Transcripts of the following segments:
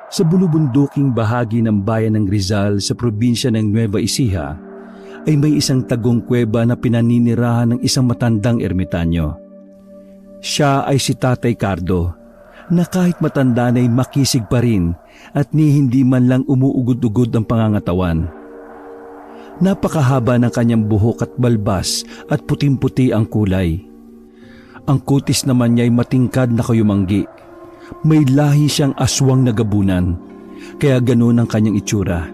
Sa bulubunduking bahagi ng bayan ng Rizal sa probinsya ng Nueva Ecija ay may isang tagong kuweba na pinaninirahan ng isang matandang ermitanyo. Siya ay si Tatay Cardo, na kahit matanda na ay makisig pa rin at ni hindi man lang umuugod-ugod ang pangangatawan. Napakahaba ng kanyang buhok at balbas at puting-puti ang kulay. Ang kutis naman niya ay matingkad na kayumanggi. May lahi siyang aswang na gabunan, kaya ganoon ang kanyang itsura.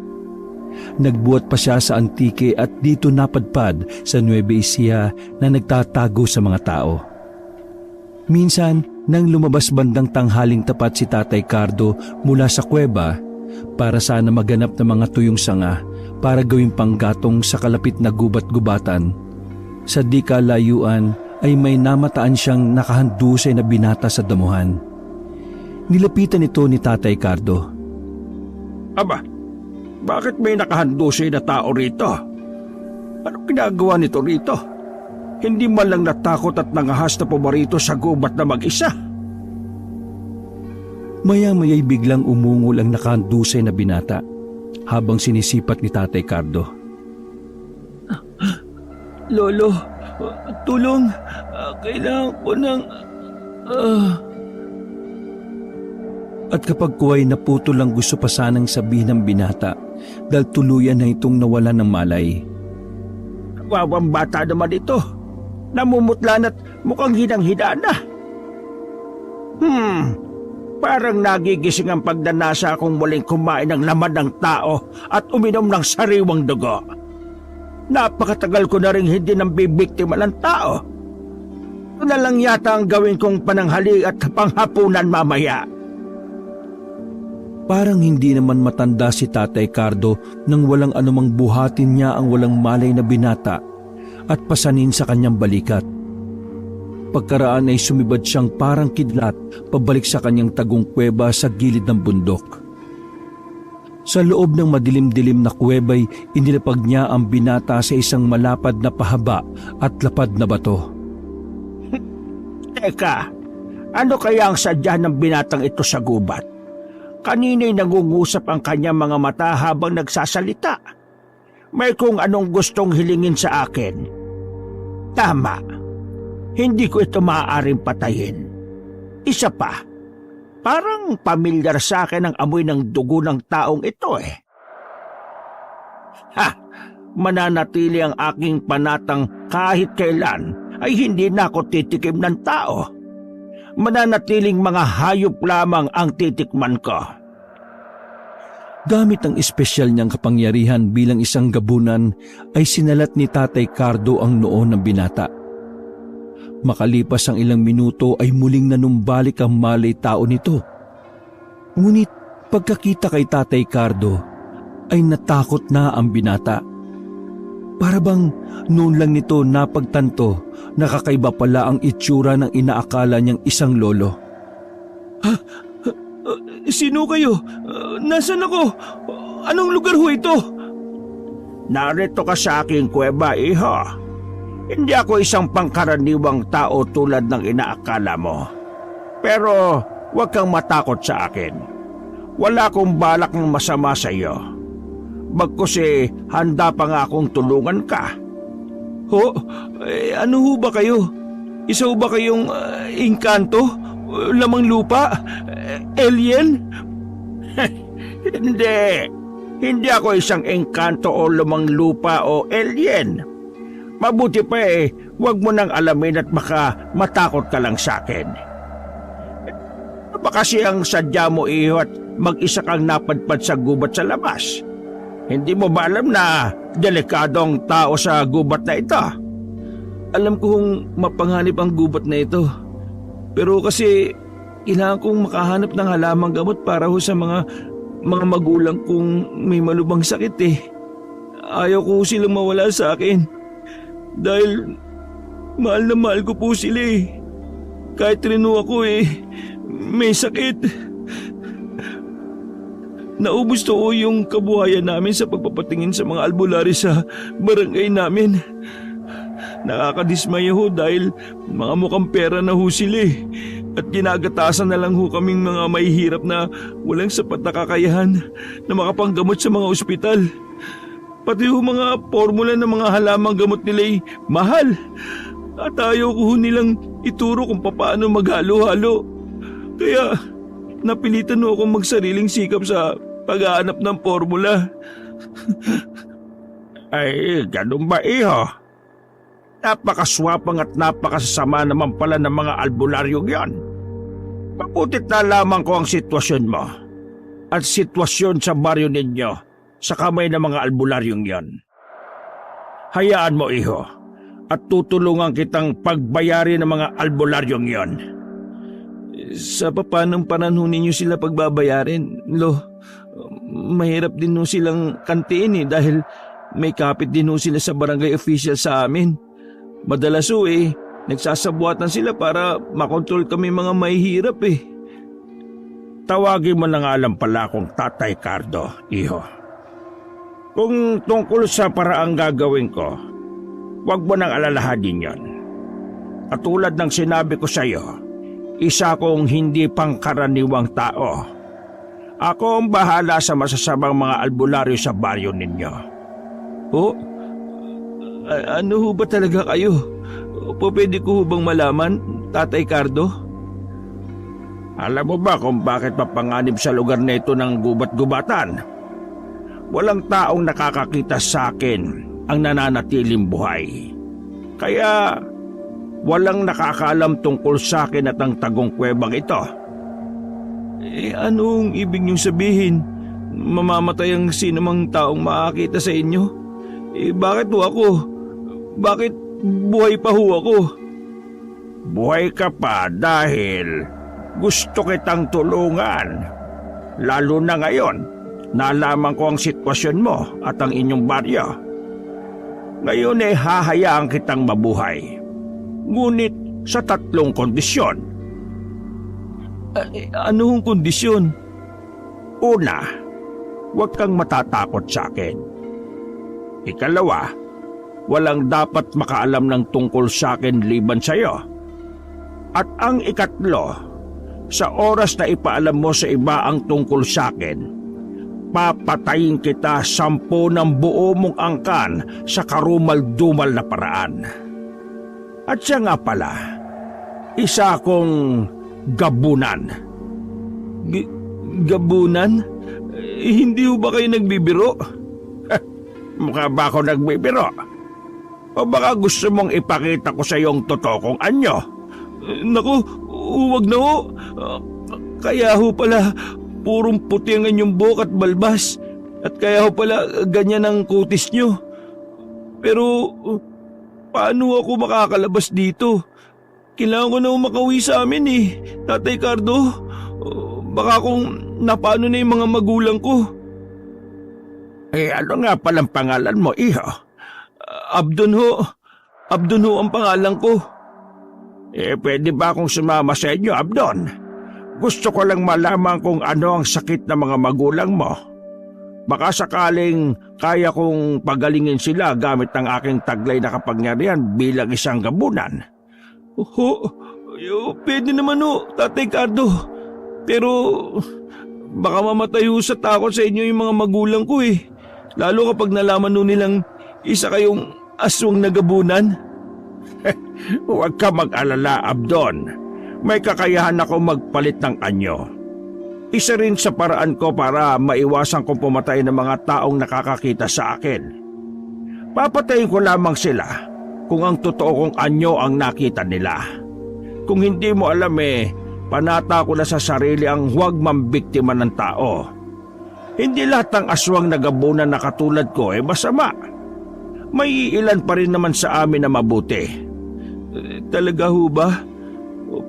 Nagbuhat pa siya sa Antique at dito napadpad sa Nueva Ecija na nagtatago sa mga tao. Minsan, nang lumabas bandang tanghaling tapat si Tatay Cardo mula sa kuweba para sana maganap ng mga tuyong sanga para gawing panggatong sa kalapit na gubat-gubatan, sa di kalayuan ay may namataan siyang nakahandusay na binata sa damuhan. Nilapitan ito ni Tatay Cardo. Aba, bakit may nakahandusay na tao rito? Anong ginagawa nito rito? Hindi man lang natakot at nangahas na pumarito sa gubat na mag-isa. Maya-maya'y biglang umungol ang nakahandusay na binata habang sinisipat ni Tatay Cardo. Lolo, tulong. Kailangan ko ng... At kapag kuwa'y naputol ang gusto pa sanang sabihin ng binata dahil tuluyan na itong nawala ng malay. Wawang bata naman ito. Namumutlan at mukhang hinang-hina na. Parang nagigising ang pagdanasa kung muling kumain ng laman ng tao at uminom ng sariwang dugo. Napakatagal ko na rin hindi nang bibiktima ng tao. Ito na lang yata ang gawin kong pananghali at panghapunan mamaya. Parang hindi naman matanda si Tatay Cardo nang walang anumang buhatin niya ang walang malay na binata at pasanin sa kanyang balikat. Pagkaraan ay sumibad siyang parang kidlat pabalik sa kanyang tagong kuweba sa gilid ng bundok. Sa loob ng madilim-dilim na kuweba'y inilapag niya ang binata sa isang malapad na pahaba at lapad na bato. Teka, ano kaya ang sadya ng binatang ito sa gubat? Kanina'y nangungusap ang kanyang mga mata habang nagsasalita. May kung anong gustong hilingin sa akin. Tama. Hindi ko ito maaaring patayin. Isa pa, parang pamilyar sa akin ang amoy ng dugo ng taong ito eh. Mananatili ang aking panatang kahit kailan ay hindi na ako titikim ng tao. Mananatiling mga hayop lamang ang titikman ko. Gamit ang espesyal niyang kapangyarihan bilang isang gabunan ay sinalat ni Tatay Cardo ang noo ng binata. Makalipas ang ilang minuto ay muling nanumbalik ang malay tao nito. Ngunit pagkakita kay Tatay Cardo ay natakot na ang binata. Para bang noon lang nito napagtanto na kakaiba pala ang itsura ng inaakala niyang isang lolo. Sino kayo? Nasaan ako? Anong lugar ho ito? Narito ka sa aking kuweba, iho. Hindi ako isang pangkaraniwang tao tulad ng inaakala mo. Pero huwag kang matakot sa akin. Wala akong balak ng masama sa iyo. Bagkus handa pa nga akong tulungan ka. Ano ho ba kayo? Isa ho ba kayong engkanto? Lamang lupa? Alien? Hindi. Hindi ako isang engkanto o lumang lupa o alien. Mabuti pa huwag mo nang alamin at baka matakot ka lang sa akin. Baka siyang sadya mo iho at mag-isa kang napadpad sa gubat sa labas. Hindi mo ba alam na delikadong tao sa gubat na ito? Alam kong mapanganib ang gubat na ito. Pero kasi kailangan kong makahanap ng halamang gamot para ho sa mga magulang kong may malubhang sakit eh. Ayaw ko silang mawala sa akin. Dahil mahal na mahal ko po sila eh. Kahit rino ako may sakit. Naubos to yung kabuhayan namin sa pagpapatingin sa mga albularyo sa barangay namin. Nakakadismaya ho dahil mga mukhang pera na ho sila eh. At ginagatasan na lang ho kaming mga mahihirap na walang sapat na kakayahan na makapanggamot sa mga ospital. Pati ho mga formula ng mga halamang gamot nila'y mahal. At ayaw ko ho nilang ituro kung paano maghalo-halo. Kaya napilitan ho akong magsariling sikap sa paghahanap ng formula. Ay, ganun ba iho? Napakaswapang at napakasasama naman pala ng mga albularyong yan. Mabutit na lamang ko ang sitwasyon mo at sitwasyon sa baryo ninyo sa kamay ng mga albularyong yan. Hayaan mo iho at tutulungan kitang pagbayari ng mga albularyong yan. Sa papanong panahon ninyo sila pagbabayarin, Lo, mahirap din ho silang kantiin dahil may kapit din ho sila sa barangay official sa amin. Madalas ho nagsasabuatan sila para makontrol kami mga mahihirap Tawagin mo na nga lang pala akong Tatay Cardo, iho. Kung tungkol sa paraang gagawin ko, huwag mo nang alalahanin yon. Katulad ng sinabi ko sa iyo, isa kong hindi pangkaraniwang tao. Ako ang bahala sa masasamang mga albularyo sa baryo ninyo. Oh? Ano ho ba talaga kayo? Pwede ko ho bang malaman, Tatay Cardo? Alam mo ba kung bakit mapanganib sa lugar na ito ng gubat-gubatan? Walang taong nakakakita sa akin ang nananatiling buhay. Kaya walang nakakaalam tungkol sa akin at ang tagong kuwebang ito. Anong ibig niyong sabihin? Mamamatay ang sinumang taong makakita sa inyo? Bakit ho ako? Bakit buhay pa ho ako? Buhay ka pa dahil gusto kitang tulungan. Lalo na ngayon, nalaman ko ang sitwasyon mo at ang inyong baryo. Ngayon hahayaan kitang mabuhay. Ngunit sa 3 kondisyon. Ano hong kondisyon? Una, huwag kang matatakot sa akin. Ikalawa, walang dapat makaalam ng tungkol sa akin liban sa iyo. At ang ikatlo, sa oras na ipaalam mo sa iba ang tungkol sa akin, papatayin kita 10 ng buo mong angkan sa karumal-dumal na paraan. At siya nga pala, isa akong gabunan. Gabunan? Hindi ho ba kayo nagbibiro? Mukha ba ako nagbibiro? O baka gusto mong ipakita ko sa iyong totoo kong anyo? Naku, huwag na ho. Kaya ho pala, purong puti ang inyong buhok at balbas. At kaya ho pala, ganyan ang kutis nyo. Pero, paano ako makakalabas dito? Kailangan ko na ho makauwi sa amin Tatay Cardo. Baka kung napano na yung mga magulang ko. Ano nga palang pangalan mo, iho? Abdon ho. Abdon ho ang pangalan ko. Pwede ba akong sumama sa inyo, Abdon? Gusto ko lang malaman kung ano ang sakit ng mga magulang mo. Baka sakaling kaya kong pagalingin sila gamit ang aking taglay na kapangyarihan bilang isang gabunan. Pwede naman ho, Tatay Cardo. Pero baka mamatay ho sa takot sa inyo yung mga magulang ko Lalo kapag nalaman ho nilang isa kayong aswang na gabunan. Huwag ka mag-alala, Abdon. May kakayahan ako magpalit ng anyo. Isa rin sa paraan ko para maiwasan kong pumatay ng mga taong nakakakita sa akin. Papatayin ko lamang sila kung ang totoo kong anyo ang nakita nila. Kung hindi mo alam panata ko na sa sarili ang huwag mambiktima ng tao. Hindi lahat ng aswang na gabunan na katulad ko masama. May ilan pa rin naman sa amin na mabuti. Talaga ho ba?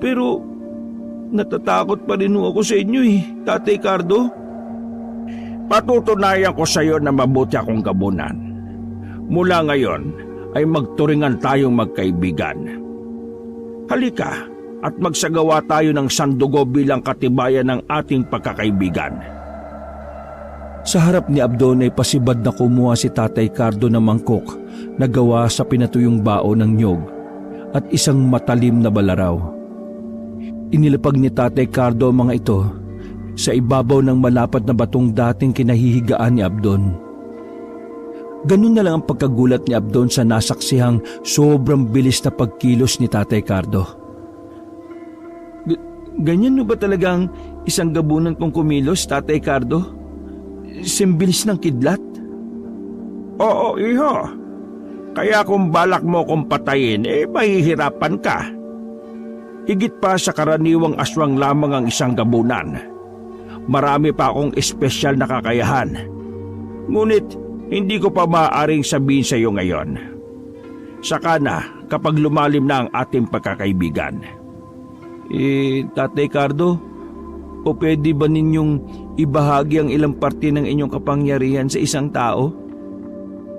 Pero natatakot pa rin ho ako sa inyo Tatay Cardo. Patutunayan ko sa iyo na mabuti akong gabunan. Mula ngayon ay magturingan tayong magkaibigan. Halika at magsagawa tayo ng sandugo bilang katibayan ng ating pagkakaibigan. Sa harap ni Abdon ay pasibad na kumuha si Tatay Cardo ng mangkok na gawa sa pinatuyong bao ng nyog at isang matalim na balaraw. Inilapag ni Tatay Cardo ang mga ito sa ibabaw ng malapad na batong dating kinahihigaan ni Abdon. Ganun na lang ang pagkagulat ni Abdon sa nasaksihang sobrang bilis na pagkilos ni Tatay Cardo. Ganyan mo ba talagang isang gabunan kong kumilos, Tatay Cardo? Simbilis ng kidlat? Oo, iho. Kaya kung balak mo kong patayin, mahihirapan ka. Higit pa sa karaniwang aswang lamang ang isang gabunan. Marami pa akong espesyal na kakayahan. Ngunit, hindi ko pa maaaring sabihin sa iyo ngayon. Saka na kapag lumalim na ang ating pagkakaibigan. Tatay Cardo, o pwede ba ninyong ibahagi ang ilang parte ng inyong kapangyarihan sa isang tao?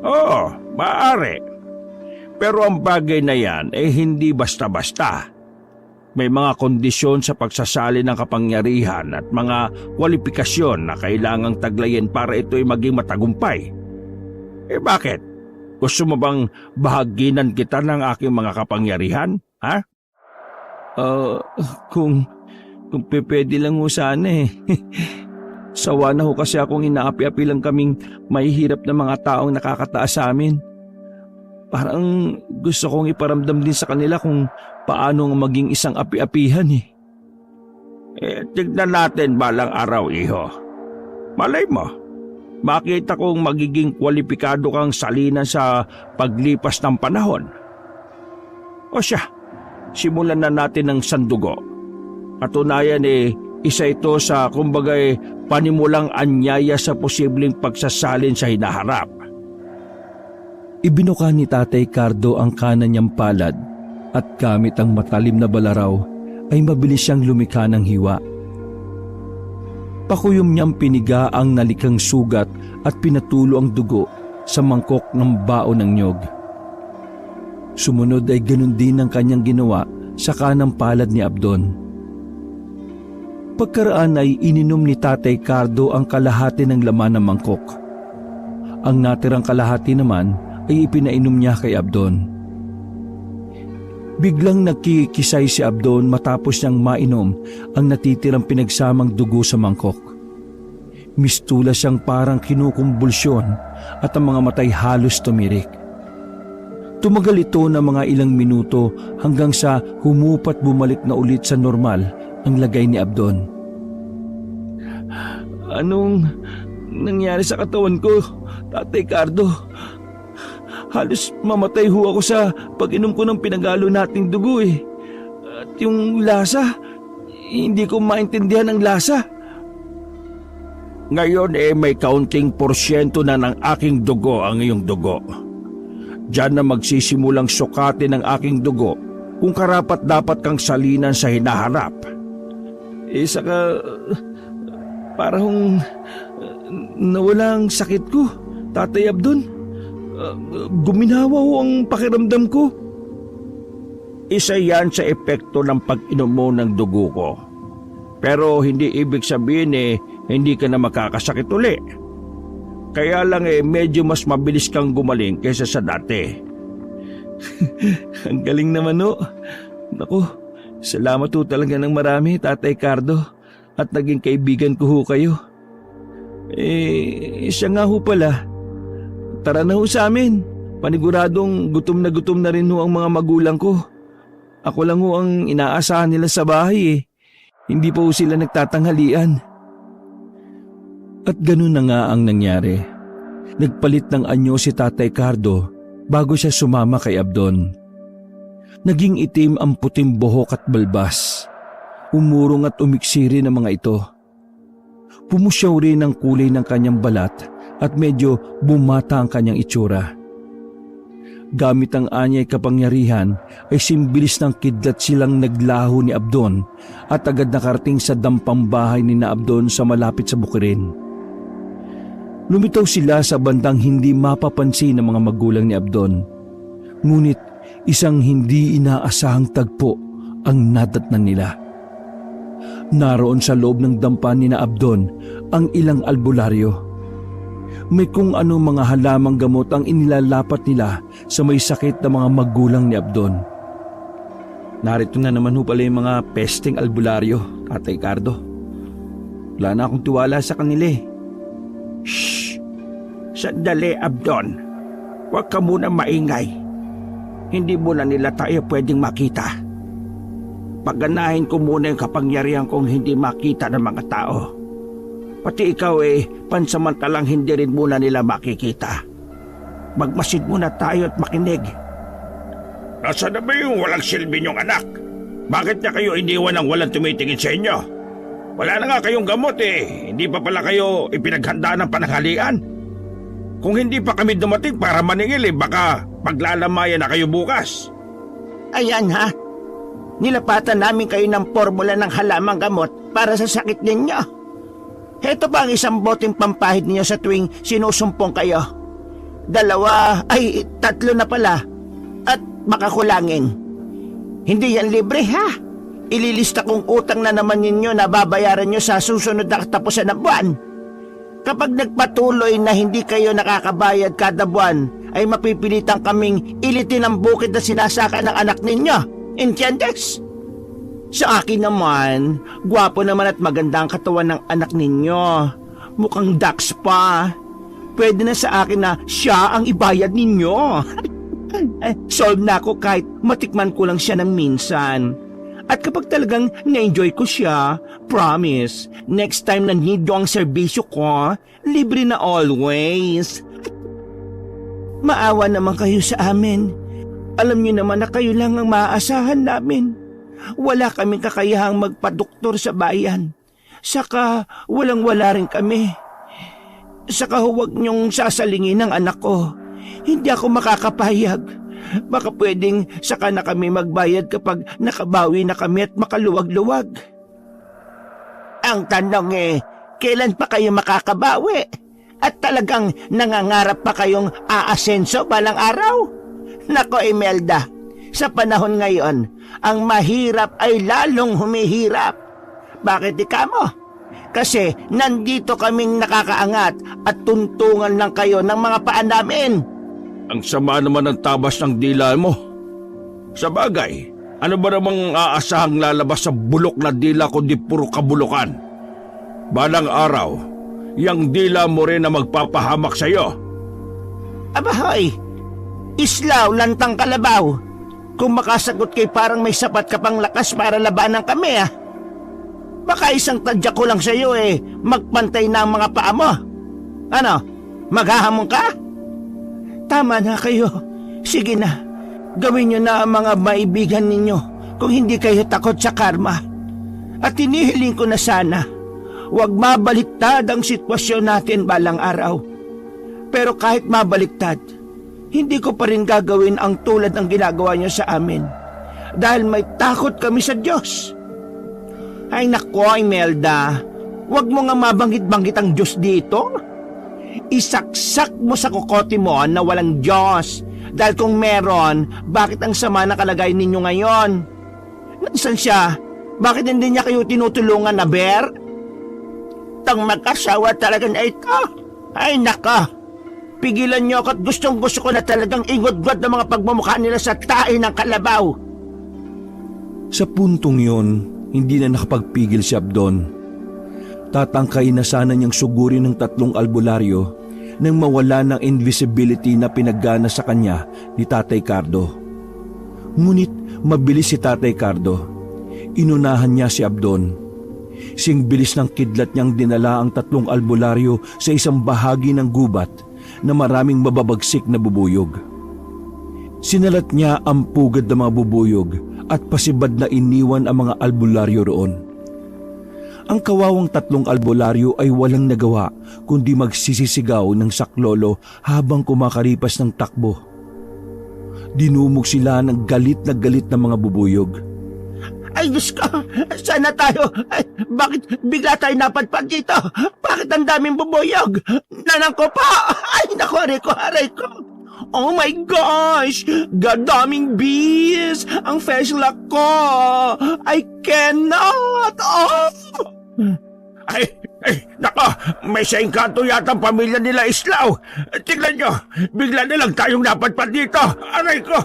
Oo, maaari. Pero ang bagay na yan hindi basta-basta. May mga kondisyon sa pagsasali ng kapangyarihan at mga kwalifikasyon na kailangang taglayin para ito'y maging matagumpay. Bakit? Gusto mo bang bahaginan kita ng aking mga kapangyarihan? Ha? Kung pwede lang ho sana eh. Sawa na ho kasi akong inaapi-api lang kaming mahihirap na mga taong nakakataas sa amin. Parang gusto kong iparamdam din sa kanila kung paano maging isang api-apihan eh. Tignan natin balang araw, iho. Malay mo, makita kong magiging kwalipikado kang salinan sa paglipas ng panahon. O siya, simulan na natin ng sandugo. Katunayan isa ito sa kumbagay panimulang anyaya sa posibleng pagsasalin sa hinaharap. Ibinuka ni Tatay Cardo ang kanan niyang palad at gamit ang matalim na balaraw ay mabilis siyang lumikha ng hiwa. Pakuyom niyang piniga ang nalikang sugat at pinatulo ang dugo sa mangkok ng baon ng nyog. Sumunod ay ganun din ang kanyang ginawa sa kanang palad ni Abdon. Pagkaraan ay ininom ni Tatay Cardo ang kalahati ng laman ng mangkok. Ang natirang kalahati naman ay ipinainom niya kay Abdon. Biglang nagkikisay si Abdon matapos niyang mainom ang natitirang pinagsamang dugo sa mangkok. Mistula siyang parang kinukumbulsyon at ang mga matay halos tumirik. Tumagal ito ng mga ilang minuto hanggang sa humupat bumalik na ulit sa normal ang lagay ni Abdon. Anong nangyari sa katawan ko, Tatay Cardo? Halos mamatay ho ako sa pag-inom ko ng pinagalo nating dugo eh. At yung lasa, hindi ko maintindihan ang lasa. Ngayon may kaunting porsyento na ng aking dugo ang iyong dugo. Diyan na magsisimulang sukatin ng aking dugo kung karapat dapat kang salinan sa hinaharap. Saka parang nawala ang sakit ko, Tatay Abdon. Guminawa ho ang pakiramdam ko. Isa yan sa epekto ng pag-inom mo ng dugo ko. Pero hindi ibig sabihin hindi ka na makakasakit uli. Kaya lang medyo mas mabilis kang gumaling kaysa sa dati. Ang galing naman ho. Naku, salamat ho talaga ng marami, Tatay Cardo. At naging kaibigan ko ho kayo. Siya nga ho pala. Tara na ho sa amin. Paniguradong gutom na rin ho ang mga magulang ko. Ako lang ho ang inaasahan nila sa bahay eh. Hindi pa ho sila nagtatanghalian. At ganun na nga ang nangyari. Nagpalit ng anyo si Tatay Cardo bago siya sumama kay Abdon. Naging itim ang puting buhok at balbas. Umurong at umiksi rin ang mga ito. Pumusyaw rin ang kulay ng kanyang balat at medyo bumata ang kanyang itsura. Gamit ang anyay kapangyarihan ay simbilis ng kidlat silang naglaho ni Abdon at agad nakarating sa dampang bahay ni na Abdon sa malapit sa bukirin. Lumitaw sila sa bandang hindi mapapansin ng mga magulang ni Abdon. Ngunit isang hindi inaasahang tagpo ang nadatnan nila. Naroon sa loob ng dampa ni na Abdon ang ilang albularyo. May kung ano mga halamang gamot ang inilalapat nila sa may sakit na mga magulang ni Abdon. Narito na naman ho pala yung mga pesteng albularyo, Tatay Cardo. Wala na akong tiwala sa kanila eh. Shh! Sandali, Abdon. Huwag ka muna maingay. Hindi muna nila tayo pwedeng makita. Pagganahin ko muna yung kapangyarihan kong hindi makita ng mga tao. Pati ikaw pansamantalang hindi rin muna nila makikita. Magmasid muna tayo at makinig. Nasaan na ba yung walang silbi niyong anak? Bakit niya kayo iniwan ng walang tumitingin sa inyo? Wala na nga kayong gamot Hindi pa pala kayo ipinaghanda ng pananghalian. Kung hindi pa kami dumating para maningil baka paglalamayan na kayo bukas. Ayan ha. Nilapatan namin kayo ng formula ng halamang gamot para sa sakit ninyo. Heto ba ang isang boteng pampahid ninyo sa tuwing sinusumpong kayo? 2, 3 na pala. At baka kulangin. Hindi yan libre ha. Ililista kong utang na naman ninyo na babayaran nyo sa susunod na katapusan ng buwan. Kapag nagpatuloy na hindi kayo nakakabayad kada buwan, ay mapipilitan kaming ilitin ang bukid na sinasaka ng anak ninyo. Entiendes? Sa akin naman, gwapo naman at maganda ang katawan ng anak ninyo. Mukhang dax pa. Pwede na sa akin na siya ang ibayad ninyo. Solve na ako kahit matikman ko lang siya ng minsan. At kapag talagang na-enjoy ko siya, promise, next time na need ang serbisyo ko, libre na always. Maawa naman kayo sa amin. Alam niyo naman na kayo lang ang maaasahan namin. Wala kaming kakayahang magpadoktor sa bayan. Saka walang-wala rin kami. Saka huwag niyong sasalingin ang anak ko. Hindi ako makakapayag. Baka pwedeng saka na kami magbayad kapag nakabawi na kami at makaluwag-luwag. Ang tanong kailan pa kayo makakabawi? At talagang nangangarap pa kayong aasenso balang araw? Nako Imelda, sa panahon ngayon, ang mahirap ay lalong humihirap. Bakit mo? Kasi nandito kaming nakakaangat at tuntungan lang kayo ng mga paa namin. Ang sama naman ng tabas ng dila mo. Sa bagay, ano ba namang aasahang lalabas sa bulok na dila kundi puro kabulukan? Balang araw, yang dila mo rin na magpapahamak sa'yo. Abahoy! Islaw, lantang kalabaw. Kung makasagot kay parang may sapat ka pang lakas para labanan kami Baka isang tadyak ko lang sa'yo magpantay na ang mga paa mo. Ano, maghahamon ka? Tama na kayo. Sige na, gawin nyo na ang mga maibigan ninyo kung hindi kayo takot sa karma. At hinihiling ko na sana, huwag mabaliktad ang sitwasyon natin balang araw. Pero kahit mabaliktad, hindi ko pa rin gagawin ang tulad ng ginagawa nyo sa amin. Dahil may takot kami sa Diyos. Ay nako, Imelda, huwag mo nga mabanggit-banggit ang Diyos dito. Isaksak mo sa kokote mo na walang Diyos. Dahil kung meron, bakit ang sama na kalagay ninyo ngayon? Nasaan siya? Bakit hindi niya kayo tinutulungan na Ber? Tang mag-asawa talaga na ito. Ay naka, pigilan niyo ako at gustong-gusto ko na talagang ingod-god ng mga pagmamukha nila sa tae ng kalabaw. Sa puntong yon, hindi na nakapagpigil si Abdon. Tatangkay na sana niyang sugurin ng 3 albularyo nang mawala ng invisibility na pinaggana sa kanya ni Tatay Cardo. Ngunit mabilis si Tatay Cardo. Inunahan niya si Abdon. Sing bilis ng kidlat niyang dinala ang 3 albularyo sa isang bahagi ng gubat na maraming mababagsik na bubuyog. Sinalat niya ang pugad ng mga bubuyog at pasibad na iniwan ang mga albularyo roon. Ang kawawang 3 albularyo ay walang nagawa kundi magsisisigaw ng saklolo habang kumakaripas ng takbo. Dinumog sila ng galit na mga bubuyog. Ay Diyos ko, sana tayo? Bakit bigla tayo napadpad dito? Bakit ang daming bubuyog? Nanang ko pa! Ay naku, aray ko! Oh my gosh! Gadaming bees! Ang flashlight ko! I cannot! Oh! Ay Nako, may sa engkanto yata ang pamilya nila Islao. Tingnan nyo, bigla na lang tayong napadpad dito. Aray ko,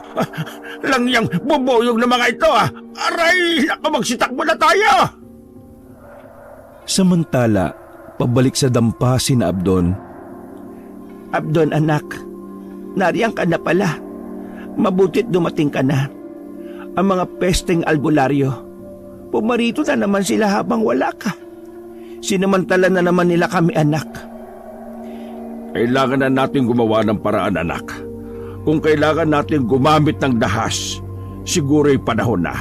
lang yung bubuyog na mga ito Aray, nako magsitakbo na tayo. Samantala, pabalik sa dampa sina Abdon. Abdon anak, nariyang ka na pala. Mabutit dumating ka na. Ang mga pesteng albularyo, pumarito na naman sila habang wala ka. Sinamantala na naman nila kami anak. Kailangan na natin gumawa ng paraan anak. Kung kailangan natin gumamit ng dahas, siguro'y panahon na.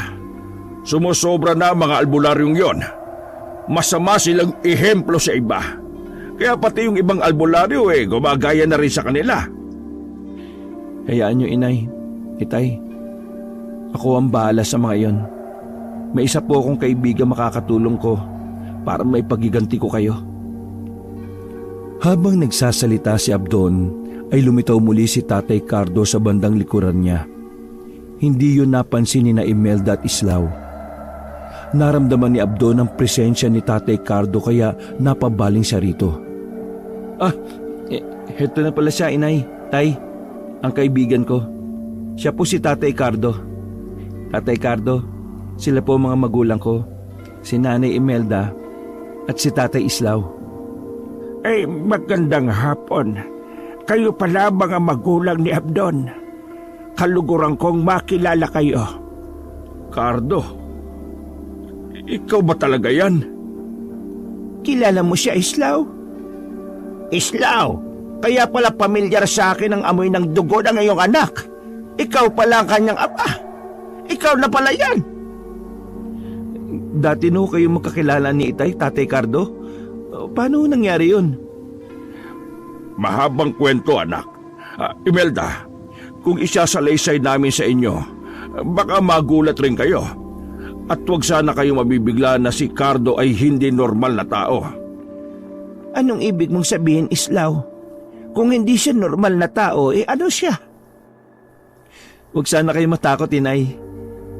Sumusobra na ang mga albularyong yon. Masama silang ehemplo sa iba. Kaya pati yung ibang albularyo gumagaya na rin sa kanila. Hayaan nyo, inay, itay. Ako ang bahala sa mga yon. May isa po akong kaibigan makakatulong ko para may pagiganti ko kayo. Habang nagsasalita si Abdon, ay lumitaw muli si Tatay Cardo sa bandang likuran niya. Hindi yun napansin ni na Imelda at Islao. Naramdaman ni Abdon ang presensya ni Tatay Cardo kaya napabaling siya rito. Heto na pala siya, inay, tay, ang kaibigan ko. Siya po si Tatay Cardo. Tatay Cardo, sila po mga magulang ko, si Nanay Imelda at si Tatay Islao. Magandang hapon. Kayo pala mga magulang ni Abdon. Kaluguran kong makilala kayo. Cardo, ikaw ba talaga yan? Kilala mo siya, Islao? Islao, kaya pala pamilyar sa akin ang amoy ng dugo ng iyong anak. Ikaw pala ang kanyang ama. Ikaw na pala yan. Dati no kayo magkakilala ni Itay, Tatay Cardo? Paano nangyari yun? Mahabang kwento anak. Imelda, kung isasalaysay namin sa inyo, baka magulat rin kayo. At huwag sana kayong mabibigla na si Cardo ay hindi normal na tao. Anong ibig mong sabihin, Islao? Kung hindi siya normal na tao, ano siya? Huwag sana kayo matakot, inay.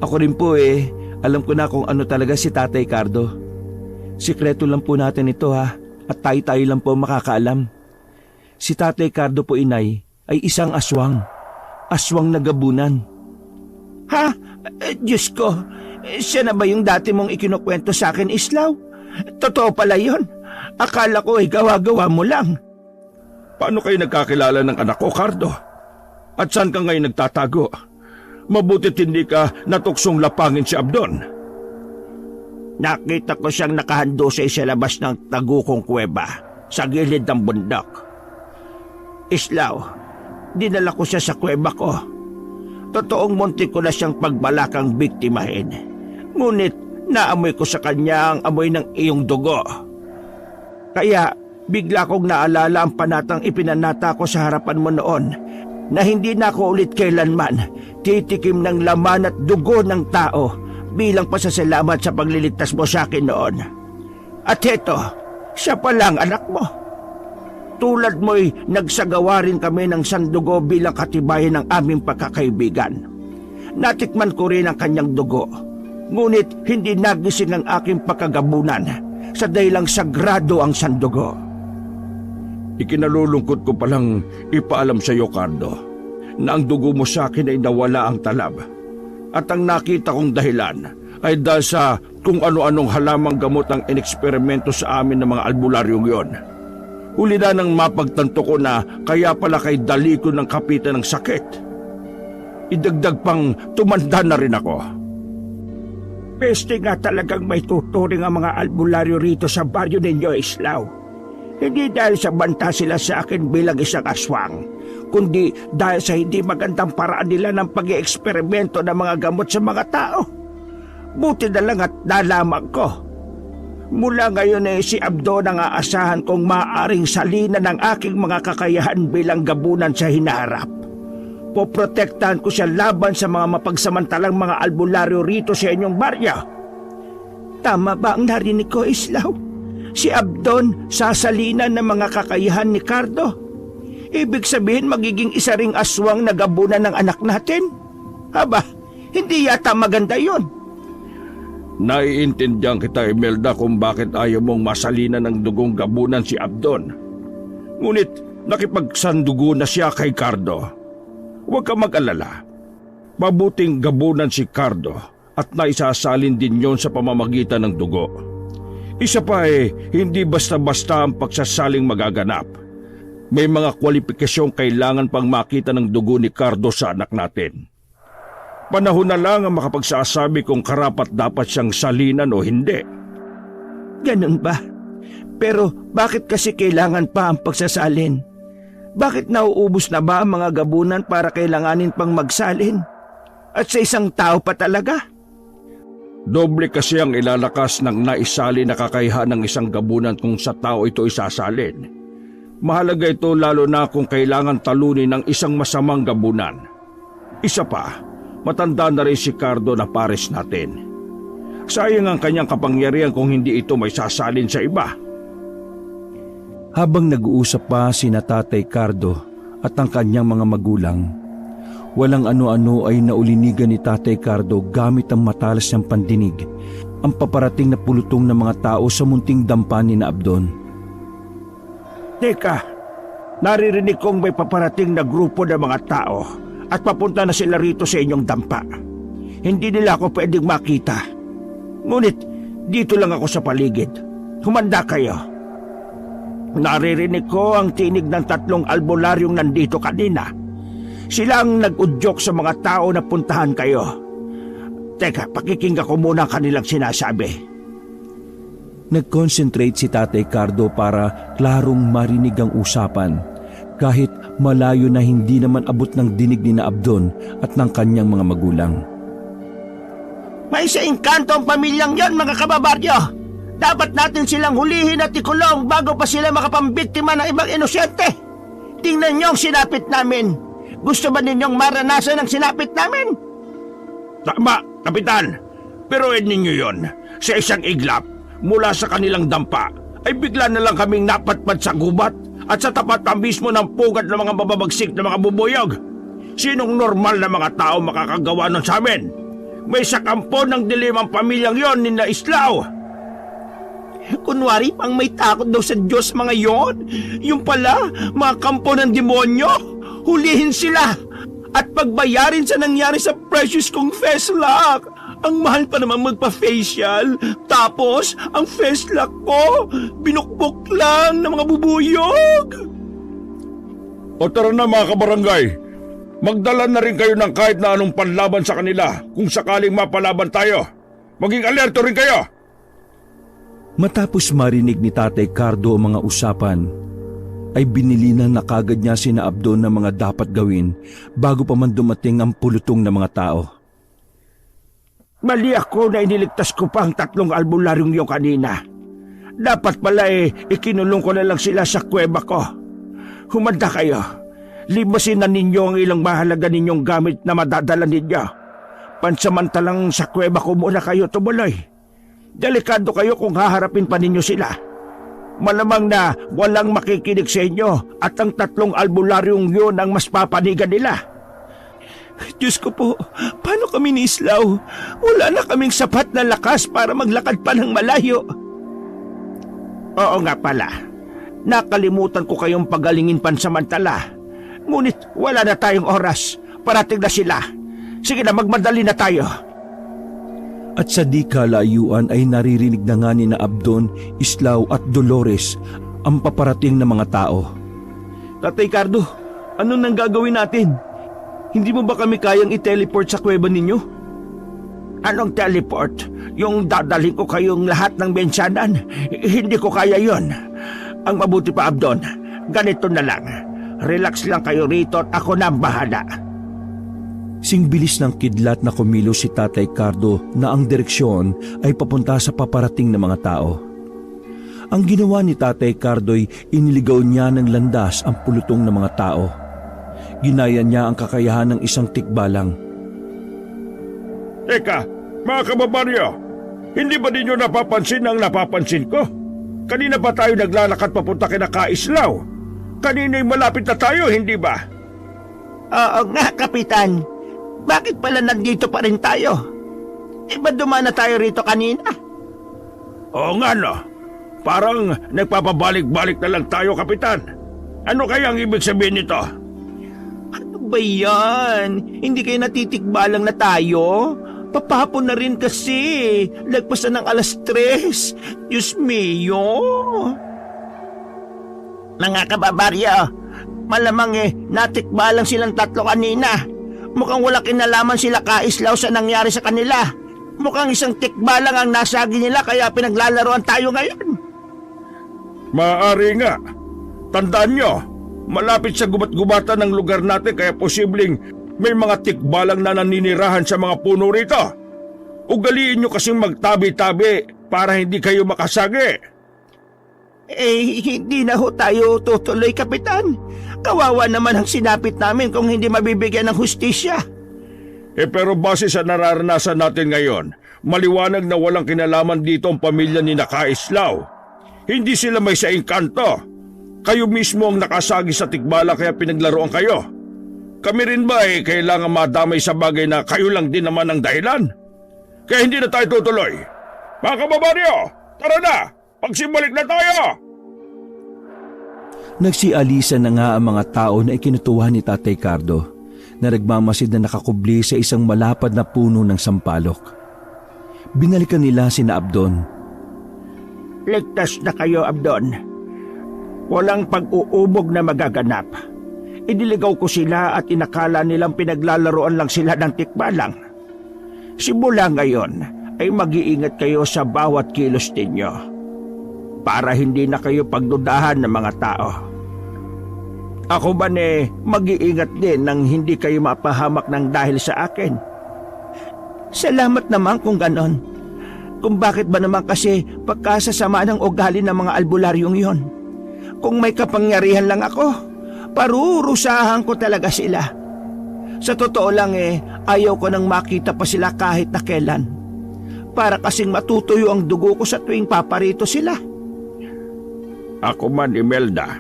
Ako rin po alam ko na kung ano talaga si Tatay Cardo. Sikreto lang po natin ito at tayo-tayo lang po makakaalam. Si Tatay Cardo po, inay, ay isang aswang. Aswang na gabunan. Ha? Diyos ko, siya na ba yung dati mong ikinukwento sa akin, Islao? Totoo pala yun. Akala ko gawa-gawa mo lang. Paano kayo nagkakilala ng anak ko, Cardo? At saan ka ngayon nagtatago? Mabutit hindi ka natuksong lapangin si Abdon. Nakita ko siyang nakahandusay sa labas ng tagukong kuweba sa gilid ng bundok. Islao, dinala ko siya sa kuweba ko. Totoong muntik ko na siyang pagbalakang biktimahin. Ngunit naamoy ko sa kanya ang amoy ng iyong dugo. Kaya bigla kong naalala ang panatang ipinanata ko sa harapan mo noon na hindi na ako ulit kailanman titikim ng laman at dugo ng tao bilang pasasalamat sa pagliligtas mo sa akin noon. At heto, siya palang anak mo. Tulad mo'y nagsagawa rin kami ng sandugo bilang katibayan ng aming pagkakaibigan. Natikman ko rin ang kanyang dugo, ngunit hindi nagising ang aking pagkagabunan sa dahilang sagrado ang sandugo. Ikinalulungkot ko palang ipaalam sa iyo, Cardo, na ang dugo mo sa akin ay nawala ang talab. At ang nakita kong dahilan ay dahil sa kung ano-anong halamang gamot ang ineksperimento sa amin ng mga albularyong yon. Huli na nang mapagtanto ko na kaya pala kay dali ko ng kapitan ng sakit. Idagdag pang tumanda na rin ako. Peste nga talagang may tuturing ang mga albularyo rito sa baryo ninyo, Islao. Hindi dahil sa banta sila sa akin bilang isang aswang, kundi dahil sa hindi magandang paraan nila ng pag-i-eksperimento ng mga gamot sa mga tao. Buti na lang at nalaman ko. Mula ngayon si Abdon ang aasahan kong maaaring salina ng aking mga kakayahan bilang gabunan sa hinaharap. Poprotektahan ko siya laban sa mga mapagsamantalang mga albularyo rito sa inyong baryo. Tama ba ang narinig ko, Islao? Si Abdon sasalinan ng mga kakayahan ni Cardo. Ibig sabihin magiging isa ring aswang na gabunan ng anak natin? Aba, hindi yata maganda yon. Naiintindihan kita, Imelda, kung bakit ayaw mong masalinan ng dugong gabunan si Abdon. Ngunit nakipagsandugo na siya kay Cardo. Huwag ka mag-alala. Mabuting gabunan si Cardo at naisasalin din yon sa pamamagitan ng dugo. Isa pa hindi basta-basta ang pagsasaling magaganap. May mga kwalipikasyong kailangan pang makita ng dugo ni Cardo sa anak natin. Panahon na lang ang makapagsasabi kung karapat dapat siyang salinan o hindi. Ganun ba? Pero bakit kasi kailangan pa ang pagsasalin? Bakit nauubos na ba ang mga gabunan para kailanganin pang magsalin? At sa isang tao pa talaga? Doble kasi ang ilalakas ng naisali na kakayahan ng isang gabunan kung sa tao ito isasalin. Mahalaga ito lalo na kung kailangan talunin ng isang masamang gabunan. Isa pa, matanda na rin si Cardo na pares natin. Sayang ang kanyang kapangyarihan kung hindi ito may sasalin sa iba. Habang nag-uusap pa sina Tatay Cardo at ang kanyang mga magulang, walang ano-ano ay naulinigan ni Tatay Cardo gamit ang matalas niyang pandinig ang paparating na pulutong ng mga tao sa munting dampa ni na Abdon. Teka, naririnig kong may paparating na grupo ng mga tao at papunta na sila rito sa inyong dampa. Hindi nila ako pwedeng makita. Ngunit dito lang ako sa paligid. Humanda kayo. Naririnig ko ang tinig ng 3 albularyong nandito kanina. Sila ang nag-udyok sa mga tao na puntahan kayo. Teka, pakikinggan ko muna ang kanilang sinasabi. Nag-concentrate si Tatay Cardo para klarong marinig ang usapan, kahit malayo na hindi naman abot ng dinig ni na Abdon at ng kanyang mga magulang. May sa engkanto ang pamilyang yon, mga kababaryo. Dapat natin silang hulihin at ikulong bago pa sila makapambiktima ng ibang inosente. Tingnan niyo ang sinapit namin. Gusto ba ninyong maranasan ang sinapit namin? Tama, Kapitan. Pero ninyo yon, sa isang iglap, mula sa kanilang dampa, ay bigla na lang kaming napatpat sa gubat at sa tapat pa mismo ng pugat ng mga mababagsik na mga bubuyog. Sinong normal na mga tao makakagawa nun sa amin? May sakampo ng dilimang pamilyang yon ni na Islao. Kunwari pang may takot daw sa Diyos mga yon. Yung pala, mga kampo ng demonyo. Hulihin sila at pagbayarin sa nangyari sa precious kong Feslock. Ang mahal pa naman magpa-facial. Tapos, ang Feslock ko, binukbok lang ng mga bubuyog. O tara na mga kabarangay, magdala na rin kayo ng kahit na anong panlaban sa kanila kung sakaling mapalaban tayo. Maging alerto rin kayo. Matapos marinig ni Tatay Cardo ang mga usapan, ay binilinan na kagad niya sina Abdon ng mga dapat gawin bago pa man dumating ang pulutong ng mga tao. Mali ako na iniligtas ko pa ang 3 albularyong yung kanina. Dapat pala ikinulong ko na lang sila sa kuweba ko. Humanda kayo. Libasin na ninyo ang ilang mahalaga ninyong gamit na madadala ninyo. Pansamantalang sa kuweba ko muna kayo tumuloy. Delikado kayo kung haharapin pa ninyo sila. Malamang na walang makikinig sa inyo at ang 3 albularyong yun ang mas papanigan nila. Diyos ko po, paano kami ni Islaw? Wala na kaming sapat na lakas para maglakad pa ng malayo. Oo nga pala. Nakalimutan ko kayong pagalingin pansamantala. Ngunit wala na tayong oras. Parating na sila. Sige na, magmadali na tayo. At sa di kalayuan ay naririnig na nga ni na Abdon, Islaw at Dolores ang paparating na mga tao. Tatay Cardo, anong nang gagawin natin? Hindi mo ba kami kayang i-teleport sa kuweba ninyo? Anong teleport? Yung dadalhin ko kayong lahat ng bensyanan? Hindi ko kaya yon. Ang mabuti pa, Abdon, ganito na lang. Relax lang kayo rito at ako na ang bahala. Singbilis ng kidlat na kumilos si Tatay Cardo na ang direksyon ay papunta sa paparating na mga tao. Ang ginawa ni Tatay Cardo'y iniligaw niya ng landas ang pulutong ng mga tao. Ginaya niya ang kakayahan ng isang tikbalang. Teka, mga kababaryo, hindi ba ninyo napapansin ang napapansin ko? Kanina pa tayo naglalakad papunta kina Kaislaw. Kanina'y malapit na tayo, hindi ba? Oo nga, Kapitan. Bakit pala nandito pa rin tayo? Ba't dumaan na tayo rito kanina? Oo nga no. Parang nagpapabalik-balik na lang tayo, Kapitan. Ano kaya ang ibig sabihin nito? Ano ba yan? Hindi kayo natitikbalang na tayo? Papahapon na rin kasi. Lagpas na ng 3:00. Diyos mio. Mga kababaryo, malamang natikbalang silang tatlo kanina. Mukhang wala kinalaman sila Kaislaw sa nangyari sa kanila. Mukhang isang tikbalang ang nasagi nila kaya pinaglalaroan tayo ngayon. Maaari nga. Tandaan nyo, malapit sa gubat-gubatan ng lugar natin kaya posibleng may mga tikbalang na naninirahan sa mga puno rito. Ugaliin nyo kasing magtabi-tabi para hindi kayo makasagi. Hindi na ho tayo tutuloy, Kapitan. Kawawa naman ang sinapit namin kung hindi mabibigyan ng hustisya. Pero base sa nararanasan natin ngayon, maliwanag na walang kinalaman dito ang pamilya ni Kaislaw. Hindi sila may sa engkanto. Kayo mismo ang nakasagi sa tikbala kaya pinaglaruan kayo. Kami rin ba kailangan madamay sa bagay na kayo lang din naman ang dahilan? Kaya hindi na tayo tutuloy. Mga kababaryo, tara na! Pagsimbalik na tayo! Nagsialisan na nga ang mga tao na ikinutuwa ni Tatay Cardo na nagmamasid na nakakubli sa isang malapad na puno ng sampalok. Binalikan nila sina Abdon. Ligtas na kayo, Abdon. Walang pag-uubog na magaganap. Idiligaw ko sila at inakala nilang pinaglalaroan lang sila ng tikbalang. Simula ngayon ay mag-iingat kayo sa bawat kilos ninyo para hindi na kayo pagdudahan ng mga tao. Ako ba mag-iingat din nang hindi kayo mapahamak ng dahil sa akin? Salamat naman kung ganon. Kung bakit ba naman kasi pagkasasama ng ugali ng mga albularyong yon? Kung may kapangyarihan lang ako, parurusahan ko talaga sila. Sa totoo lang ayaw ko nang makita pa sila kahit na kailan. Para kasing matutuyo ang dugo ko sa tuwing paparito sila. Ako man, Imelda,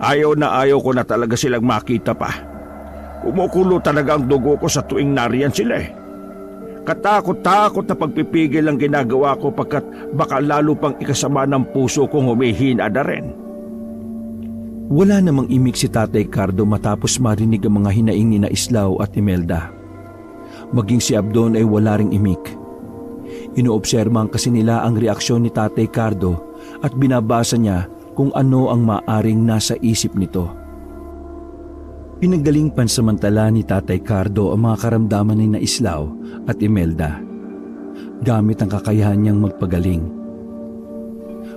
ayaw ko na talaga silang makita pa. Kumukulo talaga ang dugo ko sa tuwing nariyan sila Katakot-takot na pagpipigil ang ginagawa ko pagkat baka lalo pang ikasama ng puso kong humihina na rin. Wala namang imik si Tatay Cardo matapos marinig ang mga hinaing ni Islaw at Imelda. Maging si Abdon ay wala ring imik. Inoobserbahan kasi nila ang reaksyon ni Tatay Cardo at binabasa niya kung ano ang maaring nasa isip nito. Pinagaling pansamantala ni Tatay Cardo ang mga karamdaman ni Islaw at Imelda gamit ang kakayahan niyang magpagaling.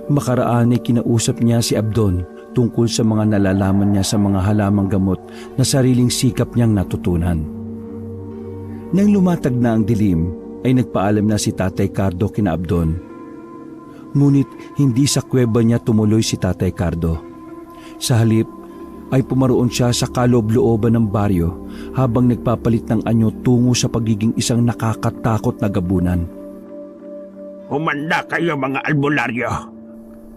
Makaraan ay kinausap niya si Abdon tungkol sa mga nalalaman niya sa mga halamang gamot na sariling sikap niyang natutunan. Nang lumatag na ang dilim, ay nagpaalam na si Tatay Cardo kina Abdon. Ngunit hindi sa kuweba niya tumuloy si Tatay Cardo. Sa halip ay pumaroon siya sa kaloob-looban ng baryo habang nagpapalit ng anyo tungo sa pagiging isang nakakatakot na gabunan. Humanda kayo mga albularyo.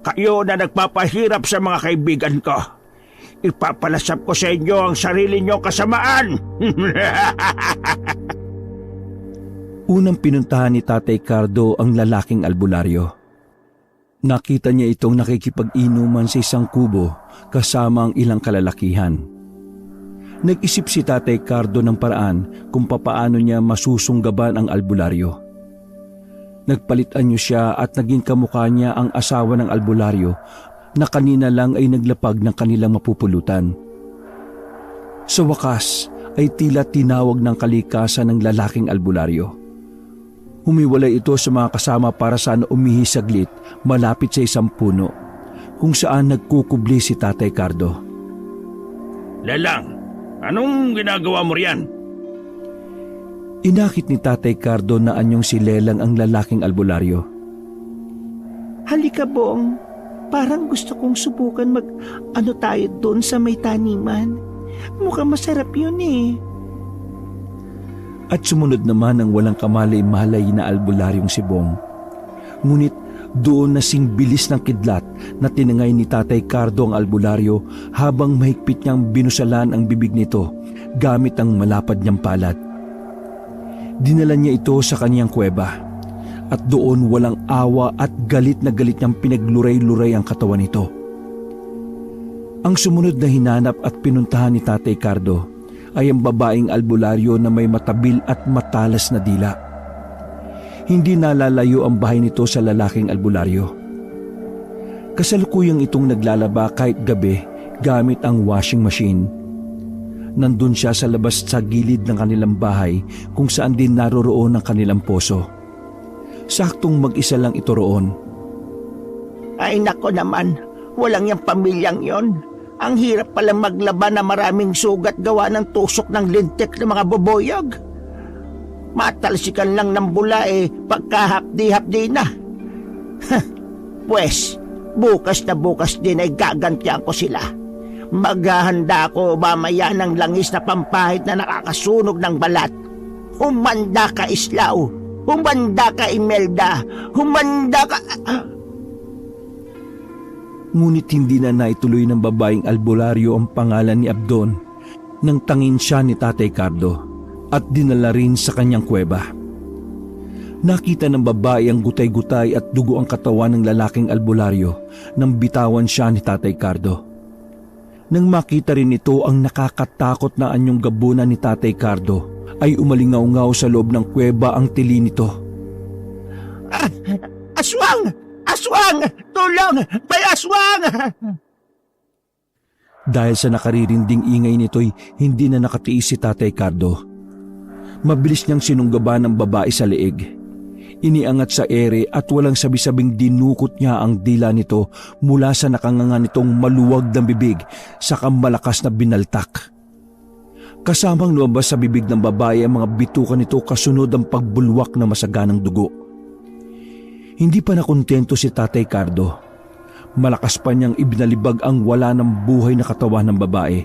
Kayo na nagpapahirap sa mga kaibigan ko. Ipapalasap ko sa inyo ang sarili niyong kasamaan. Unang pinuntahan ni Tatay Cardo ang lalaking albularyo. Nakita niya itong nakikipag-inuman sa isang kubo kasama ang ilang kalalakihan. Nag-isip si Tatay Cardo ng paraan kung papaano niya masusunggaban ang albularyo. Nagpalit-anyo siya at naging kamukha niya ang asawa ng albularyo na kanina lang ay naglapag ng kanilang mapupulutan. Sa wakas ay tila tinawag ng kalikasan ng lalaking albularyo. Humiwalay ito sa mga kasama para saan umihi saglit malapit sa isang puno kung saan nagkukubli si Tatay Cardo. Lalang, anong ginagawa mo riyan? Inakit ni Tatay Cardo na anyong si Lelang ang lalaking albularyo. Halika Bong, parang gusto kong subukan mag-ano tayo doon sa may taniman. Mukhang masarap yun At sumunod naman ang walang kamalay-malay na albularyong si Bong. Ngunit doon nasing bilis ng kidlat na tinangay ni Tatay Cardo ang albularyo habang mahigpit niyang binusalan ang bibig nito gamit ang malapad niyang palad. Dinala niya ito sa kaniyang kuweba at doon walang awa at galit na galit niyang pinagluray-luray ang katawan nito. Ang sumunod na hinanap at pinuntahan ni Tatay Cardo ay ang babaeng albularyo na may matabil at matalas na dila. Hindi nalalayo ang bahay nito sa lalaking albularyo. Kasalukuyang itong naglalaba kahit gabi gamit ang washing machine. Nandun siya sa labas sa gilid ng kanilang bahay kung saan din naroroon ang kanilang poso. Saktong mag-isa lang ito roon. Ay nako naman, walang yung pamilyang yon. Ang hirap pala maglaba na maraming sugat gawa ng tusok ng lintik ng mga boboyog. Matalsikan lang ng bula pagkahapdi-hapdi na. Pwes, bukas na bukas din ay gagantihan ko sila. Maghahanda ako mamaya ng langis na pampahit na nakakasunog ng balat. Humanda ka, Islaw. Humanda ka, Imelda. Humanda ka... Ngunit hindi na naituloy ng babaeng albularyo ang pangalan ni Abdon nang tangin siya ni Tatay Cardo at dinala rin sa kanyang kuweba. Nakita ng babae ang gutay-gutay at dugo ang katawan ng lalaking albularyo nang bitawan siya ni Tatay Cardo. Nang makita rin ito ang nakakatakot na anyong gabunan ni Tatay Cardo, ay umalingaw-ngaw sa loob ng kuweba ang tili nito. Aswang! Aswang! Tulong! May aswang! Dahil sa nakaririnding ingay nito'y hindi na nakatiis si Tatay Cardo. Mabilis niyang sinunggaban ng babae sa leeg. Iniangat sa ere at walang sabi-sabing dinukot niya ang dila nito mula sa nakanganga nitong maluwag ng bibig sa malakas na binaltak. Kasamang lumabas sa bibig ng babae ang mga bituka nito kasunod ang pagbulwak na masaganang dugo. Hindi pa nakontento si Tatay Cardo. Malakas pa niyang ibinalibag ang wala ng buhay na katawan ng babae.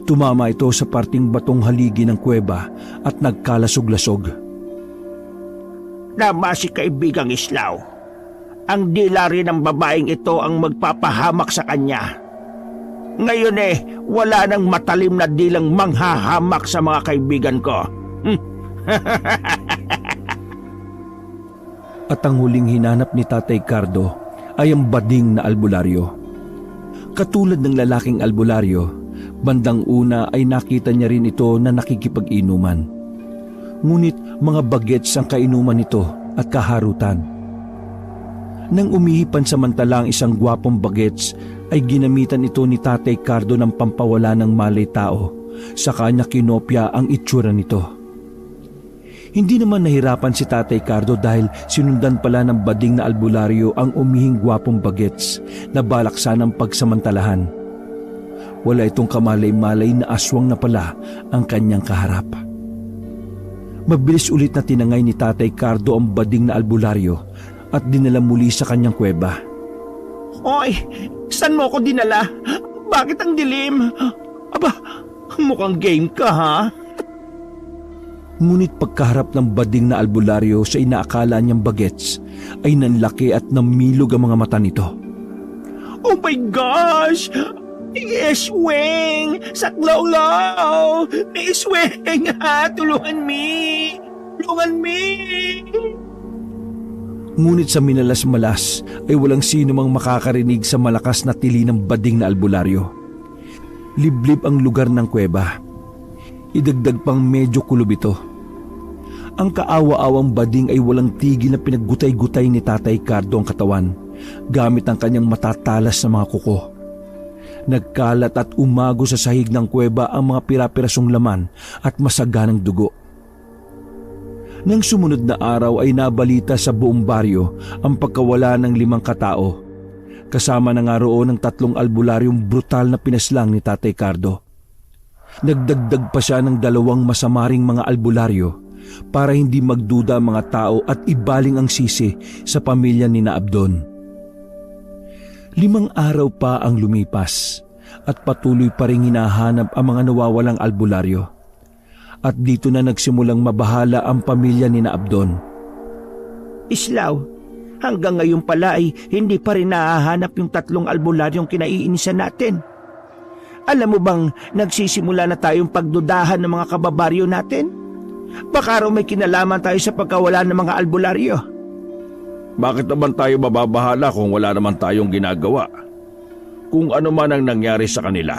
Tumama ito sa parting batong haligi ng kuweba at nagkalasog-lasog. Tama si kaibigang Islaw. Ang dila rin ng babaeng ito ang magpapahamak sa kanya. Ngayon wala nang matalim na dilang manghahamak sa mga kaibigan ko. At ang huling hinanap ni Tatay Cardo ay ang bading na albularyo. Katulad ng lalaking albularyo, bandang una ay nakita niya rin ito na nakikipag-inuman. Ngunit mga bagets ang kainuman nito at kaharutan. Nang umihipan samantala ang isang gwapong bagets, ay ginamitan ito ni Tatay Cardo ng pampawala ng malay tao, sa kanya kinopya ang itsura nito. Hindi naman nahirapan si Tatay Cardo dahil sinundan pala ng bading na albularyo ang umihing gwapong bagets na balak sanang pagsamantalahan. Wala itong kamalay-malay na aswang na pala ang kanyang kaharap. Mabilis ulit na tinangay ni Tatay Cardo ang bading na albularyo at dinala muli sa kanyang kuweba. Hoy, saan mo ko dinala? Bakit ang dilim? Aba, mukhang game ka ha? Ngunit pagkaharap ng bading na albularyo sa inaakala niyang bagets ay nanlaki at namilog ang mga mata nito. Oh my gosh! Isweng! Saklaw-law! Isweng ha! Tulungan me! Tulungan me! Ngunit sa minalas-malas ay walang sino mang makakarinig sa malakas na tili ng bading na albularyo. Liblib ang lugar ng kuweba. Idagdag pang medyo kulob ito. Ang kaawa-awang bading ay walang tigil na pinaggutay-gutay ni Tatay Cardo ang katawan gamit ang kanyang matatalas na mga kuko. Nagkalat at umago sa sahig ng kuweba ang mga pira-pirasong laman at masaganang dugo. Nang sumunod na araw ay nabalita sa buong baryo ang pagkawala ng 5 katao. Kasama na nga roon ang 3 albularyong brutal na pinaslang ni Tatay Cardo. Nagdagdag pa siya ng 2 masamaring mga albularyo para hindi magduda ang mga tao at ibaling ang sisi sa pamilya ni Abdon. 5 araw pa ang lumipas at patuloy pa rin hinahanap ang mga nawawalang albularyo. At dito na nagsimulang mabahala ang pamilya ni Abdon. Islaw, hanggang ngayon pala ay hindi pa rin nahahanap yung 3 albularyong kinaiinisan natin. Alam mo bang nagsisimula na tayong pagdudahan ng mga kababaryo natin? Baka raw may kinalaman tayo sa pagkawala ng mga albularyo. Bakit naman tayo mababahala kung wala naman tayong ginagawa? Kung ano man ang nangyari sa kanila,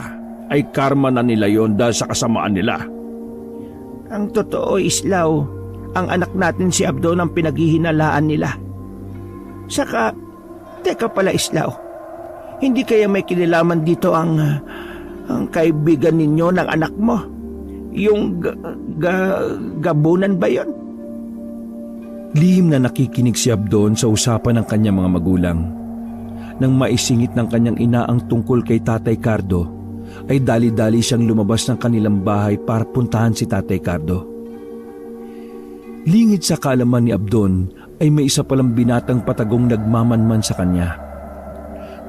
ay karma na nila yon dahil sa kasamaan nila. Ang totoo, Islaw, ang anak natin si Abdon ang pinaghihinalaan nila. Saka, teka pala Islaw, hindi kaya may kinalaman dito ang kaibigan ninyo ng anak mo? Yung gabunan ba yon? Lihim na nakikinig si Abdon sa usapan ng kanyang mga magulang. Nang maisingit ng kanyang ina ang tungkol kay Tatay Cardo, ay dali-dali siyang lumabas ng kanilang bahay para puntahan si Tatay Cardo. Lingid sa kaalaman ni Abdon ay may isa palang binatang patagong nagmamanman sa kanya.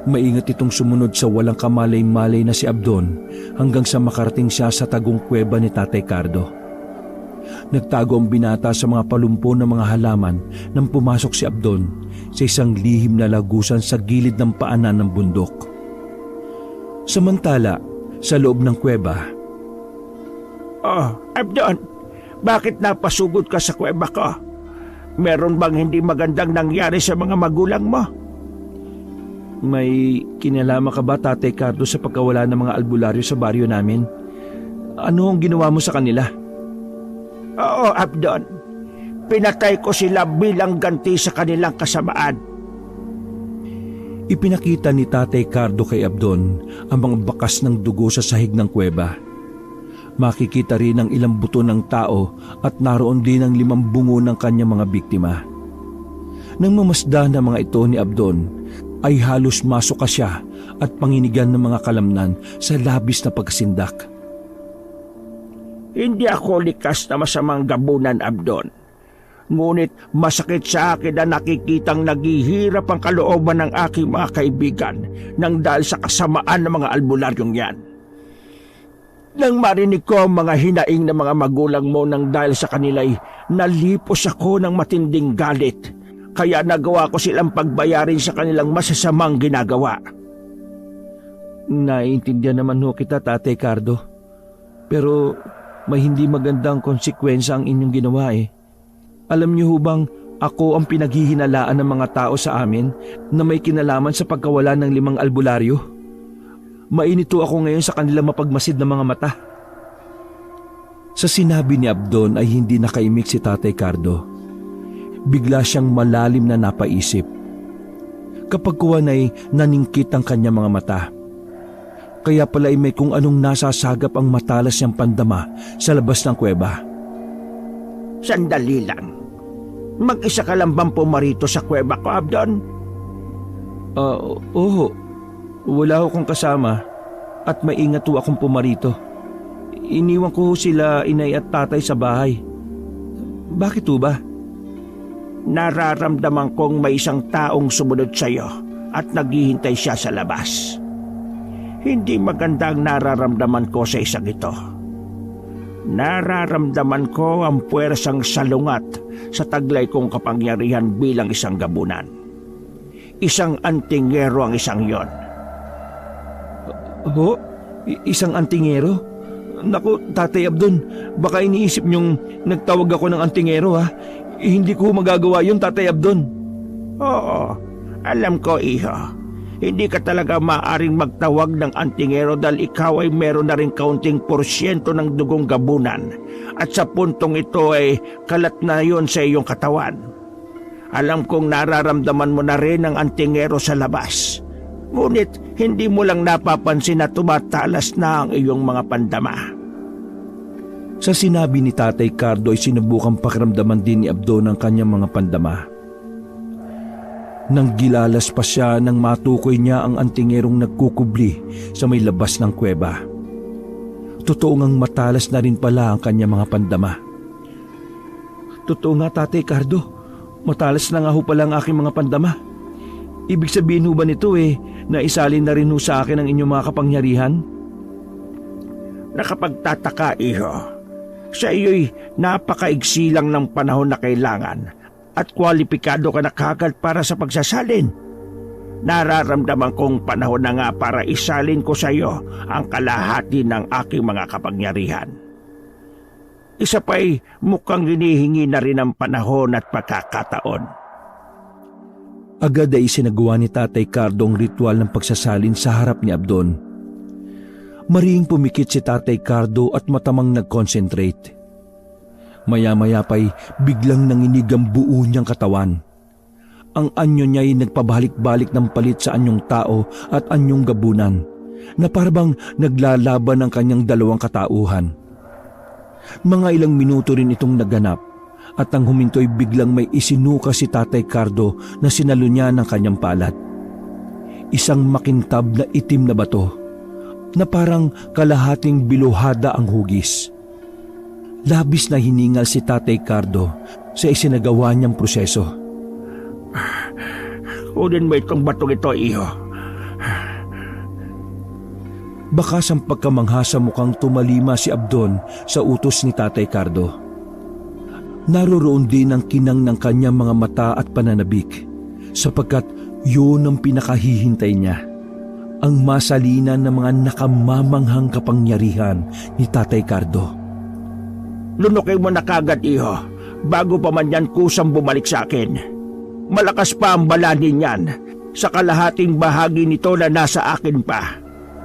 Maingat itong sumunod sa walang kamalay-malay na si Abdon hanggang sa makarating siya sa tagong kuweba ni Tatay Cardo. Nagtago ang binata sa mga palumpo ng mga halaman nang pumasok si Abdon sa isang lihim na lagusan sa gilid ng paanan ng bundok. Samantala, sa loob ng kuweba, Oh, Abdon, bakit napasugod ka sa kuweba ko? Meron bang hindi magandang nangyari sa mga magulang mo? may kinalaman ka ba, Tatay Cardo, sa pagkawala ng mga albularyo sa baryo namin? Ano ang ginawa mo sa kanila? Oo, Abdon. Pinatay ko sila bilang ganti sa kanilang kasamaan. Ipinakita ni Tatay Cardo kay Abdon ang mga bakas ng dugo sa sahig ng kuweba. Makikita rin ang ilang buto ng tao at naroon din ang 5 bungo ng kanyang mga biktima. Nang mamasdan ng mga ito ni Abdon, ay halos masok siya at panginigan ng mga kalamnan sa labis na pagkasindak. Hindi ako likas na masamang gabunan, Abdon. Ngunit masakit sa akin na nakikitang naghihirap ang kalooban ng aking mga kaibigan nang dahil sa kasamaan ng mga albularyong yan. Nang marinig ko ang mga hinaing ng mga magulang mo nang dahil sa kanila'y nalipos ako ng matinding galit, kaya nagawa ko silang pagbayarin sa kanilang masasamang ginagawa. Naiintindihan naman ho kita, Tatay Cardo. Pero may hindi magandang konsekwensya ang inyong ginawa eh. Alam niyo ho bang ako ang pinaghihinalaan ng mga tao sa amin na may kinalaman sa pagkawala ng 5 albularyo? Mainito ako ngayon sa kanilang mapagmasid na mga mata. Sa sinabi ni Abdon ay hindi nakaimik si Tatay Cardo. Bigla siyang malalim na napaisip. Kapag kuwan ay naningkit ang kanyang mga mata. Kaya pala ay may kung anong nasasagap ang matalas niyang pandama sa labas ng kuweba. Sandali lang. Mag-isa ka lang bang pumarito sa kuweba ko, Abdon? Oo. Wala akong kasama at maingat ho akong pumarito. Iniwan ko sila inay at tatay sa bahay. Bakit ho ba? Nararamdaman kong may isang taong sumunod sa iyo at naghihintay siya sa labas. Hindi maganda ang nararamdaman ko sa isang ito. Nararamdaman ko ang puwersang salungat sa taglay kong kapangyarihan bilang isang gabunan. Isang antingero ang isang yon. Ho? Isang antingero? Naku, Tatay Abdon, baka iniisip niyong nagtawag ako ng antingero ha? Hindi ko magagawa yun, Tatay Abdon. Oo, alam ko, iho. Hindi ka talaga maaaring magtawag ng antingero dahil ikaw ay meron na rin kaunting porsyento ng dugong gabunan at sa puntong ito ay kalat na yon sa iyong katawan. Alam kong nararamdaman mo na rin ang antingero sa labas. Ngunit hindi mo lang napapansin na tumatalas na ang iyong mga pandama. Sa sinabi ni Tatay Cardo ay sinubukang pakiramdaman din ni Abdon ang kanyang mga pandama. Nang gilalas pa siya nang matukoy niya ang antingerong nagkukubli sa may labas ng kuweba. Totoo ngang matalas na rin pala ang kanyang mga pandama. Totoo nga, Tatay Cardo. Matalas na nga ho pala ang aking mga pandama. Ibig sabihin ho ba nito na isalin na rin ho sa akin ang inyong mga kapangyarihan? Nakapagtataka, iho. Sa iyo'y napakaigsi lang ng panahon na kailangan at kwalipikado ka na kagad para sa pagsasalin. Nararamdaman kong panahon na nga para isalin ko sa iyo ang kalahati ng aking mga kapangyarihan. Isa pa'y mukhang hinihingi na rin ang panahon at pagkakataon. Agad ay isinagawa ni Tatay Cardo ang ritual ng pagsasalin sa harap ni Abdon. Mariing pumikit si Tatay Cardo at matamang nag-concentrate. Maya-maya pa'y biglang nanginig ang buo niyang katawan. Ang anyo niya ay nagpabalik-balik ng palit sa anyong tao at anyong gabunan, na parabang naglalaban ang kanyang dalawang katauhan. Mga ilang minuto rin itong naganap at ang huminto'y biglang may isinuka si Tatay Cardo na sinalo niya ng kanyang palad. Isang makintab na itim na bato na parang kalahating biluhada ang hugis. Labis na hiningal si Tatay Cardo sa isinagawa niyang proseso. Kunin mo itong batong ito, iho. Bakas ang pagkamanghasa mukhang tumalima si Abdon sa utos ni Tatay Cardo. Naroroon din ang kinang ng kanyang mga mata at pananabik sapagkat yun ang pinakahihintay niya. Ang masalinan ng mga nakamamanghang kapangyarihan ni Tatay Cardo. Lunukin mo na kagad, iho, bago pa man yan kusang bumalik sa akin. Malakas pa ang balanin yan sa kalahating bahagi nito na nasa akin pa.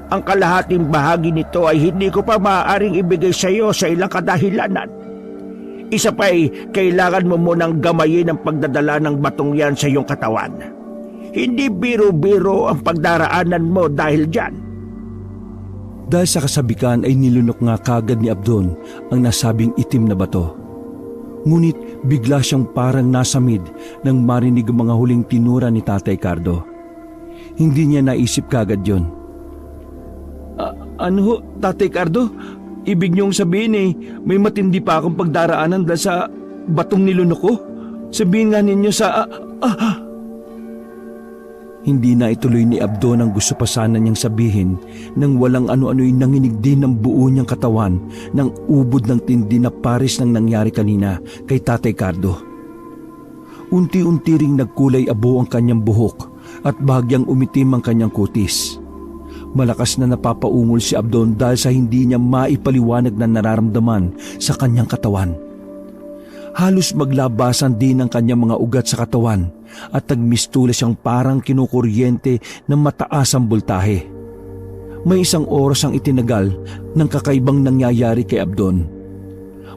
Ang kalahating bahagi nito ay hindi ko pa maaaring ibigay sa iyo sa ilang kadahilanan. Isa pa'y kailangan mo munang gamayin ang pagdadala ng batong yan sa iyong katawan. Hindi biro-biro ang pagdaraanan mo dahil dyan. Dahil sa kasabikan ay nilunok nga kagad ni Abdon ang nasabing itim na bato. Ngunit bigla siyang parang nasamid nang marinig ang mga huling tinura ni Tatay Cardo. Hindi niya naisip kagad yon. Ano ho, Tatay Cardo? Ibig niyong sabihin may matindi pa akong pagdaraanan dahil sa batong nilunok ko? Sabihin nga ninyo sa... Hindi na ituloy ni Abdon ang gusto pa sana niyang sabihin nang walang ano-ano'y nanginig din ng buo niyang katawan ng ubod ng tindi na pares ng nangyari kanina kay Tatay Cardo. Unti-unti ring nagkulay abo ang kanyang buhok at bahagyang umitim ang kanyang kutis. Malakas na napapaungol si Abdon dahil sa hindi niya maipaliwanag na nararamdaman sa kanyang katawan. Halos maglabasan din ang kanyang mga ugat sa katawan at nagmistula siyang parang kinukuryente ng mataas ang boltahe. May isang oras ang itinagal ng kakaibang nangyayari kay Abdon.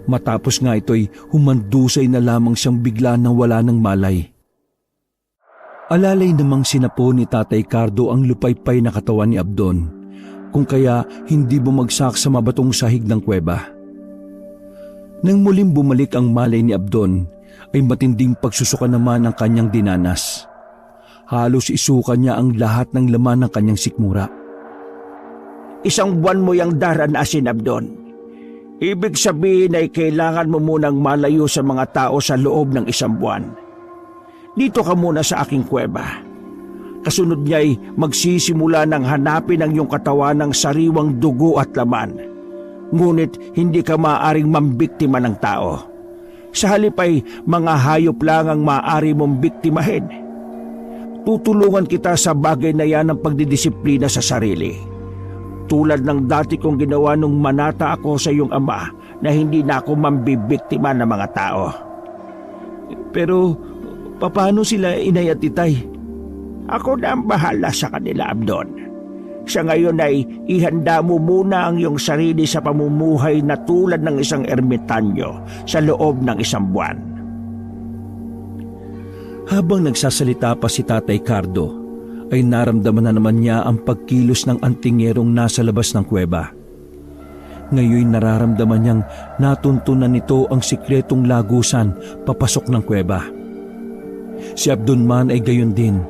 Matapos nga ito'y humandusay na lamang siyang bigla nang wala ng malay. Alalay namang sinapo ni Tatay Cardo ang lupaypay na katawan ni Abdon, kung kaya hindi bumagsak sa mabatong sahig ng kuweba. Nang muling bumalik ang malay ni Abdon, ay matinding pagsusuka naman ang kanyang dinanas. Halos isuka niya ang lahat ng laman ng kanyang sikmura. Isang buwan mo yang daranasin, Abdon. Ibig sabihin ay kailangan mo munang malayo sa mga tao sa loob ng isang buwan. Dito ka muna sa aking kuweba. Kasunod niya'y magsisimula ng hanapin ang iyong katawan ng sariwang dugo at laman. Ngunit hindi ka maaaring mambiktima ng tao. Sa halip ay mga hayop lang ang maaari mong biktimahin. Tutulungan kita sa bagay na yan ng pagdidisiplina sa sarili. Tulad ng dati kong ginawa nung manata ako sa iyong ama na hindi na ako mambibiktima ng mga tao. Pero paano sila inay at itay? Ako na ang bahala sa kanila, Abdon. Sa ngayon ay ihanda mo muna ang iyong sarili sa pamumuhay na tulad ng isang ermitanyo sa loob ng isang buwan. Habang nagsasalita pa si Tatay Cardo, ay naramdaman na naman niya ang pagkilos ng antingerong nasa labas ng kuweba. Ngayon nararamdaman niyang natuntunan nito ang sikretong lagusan papasok ng kuweba. Si Abdon man ay gayon din.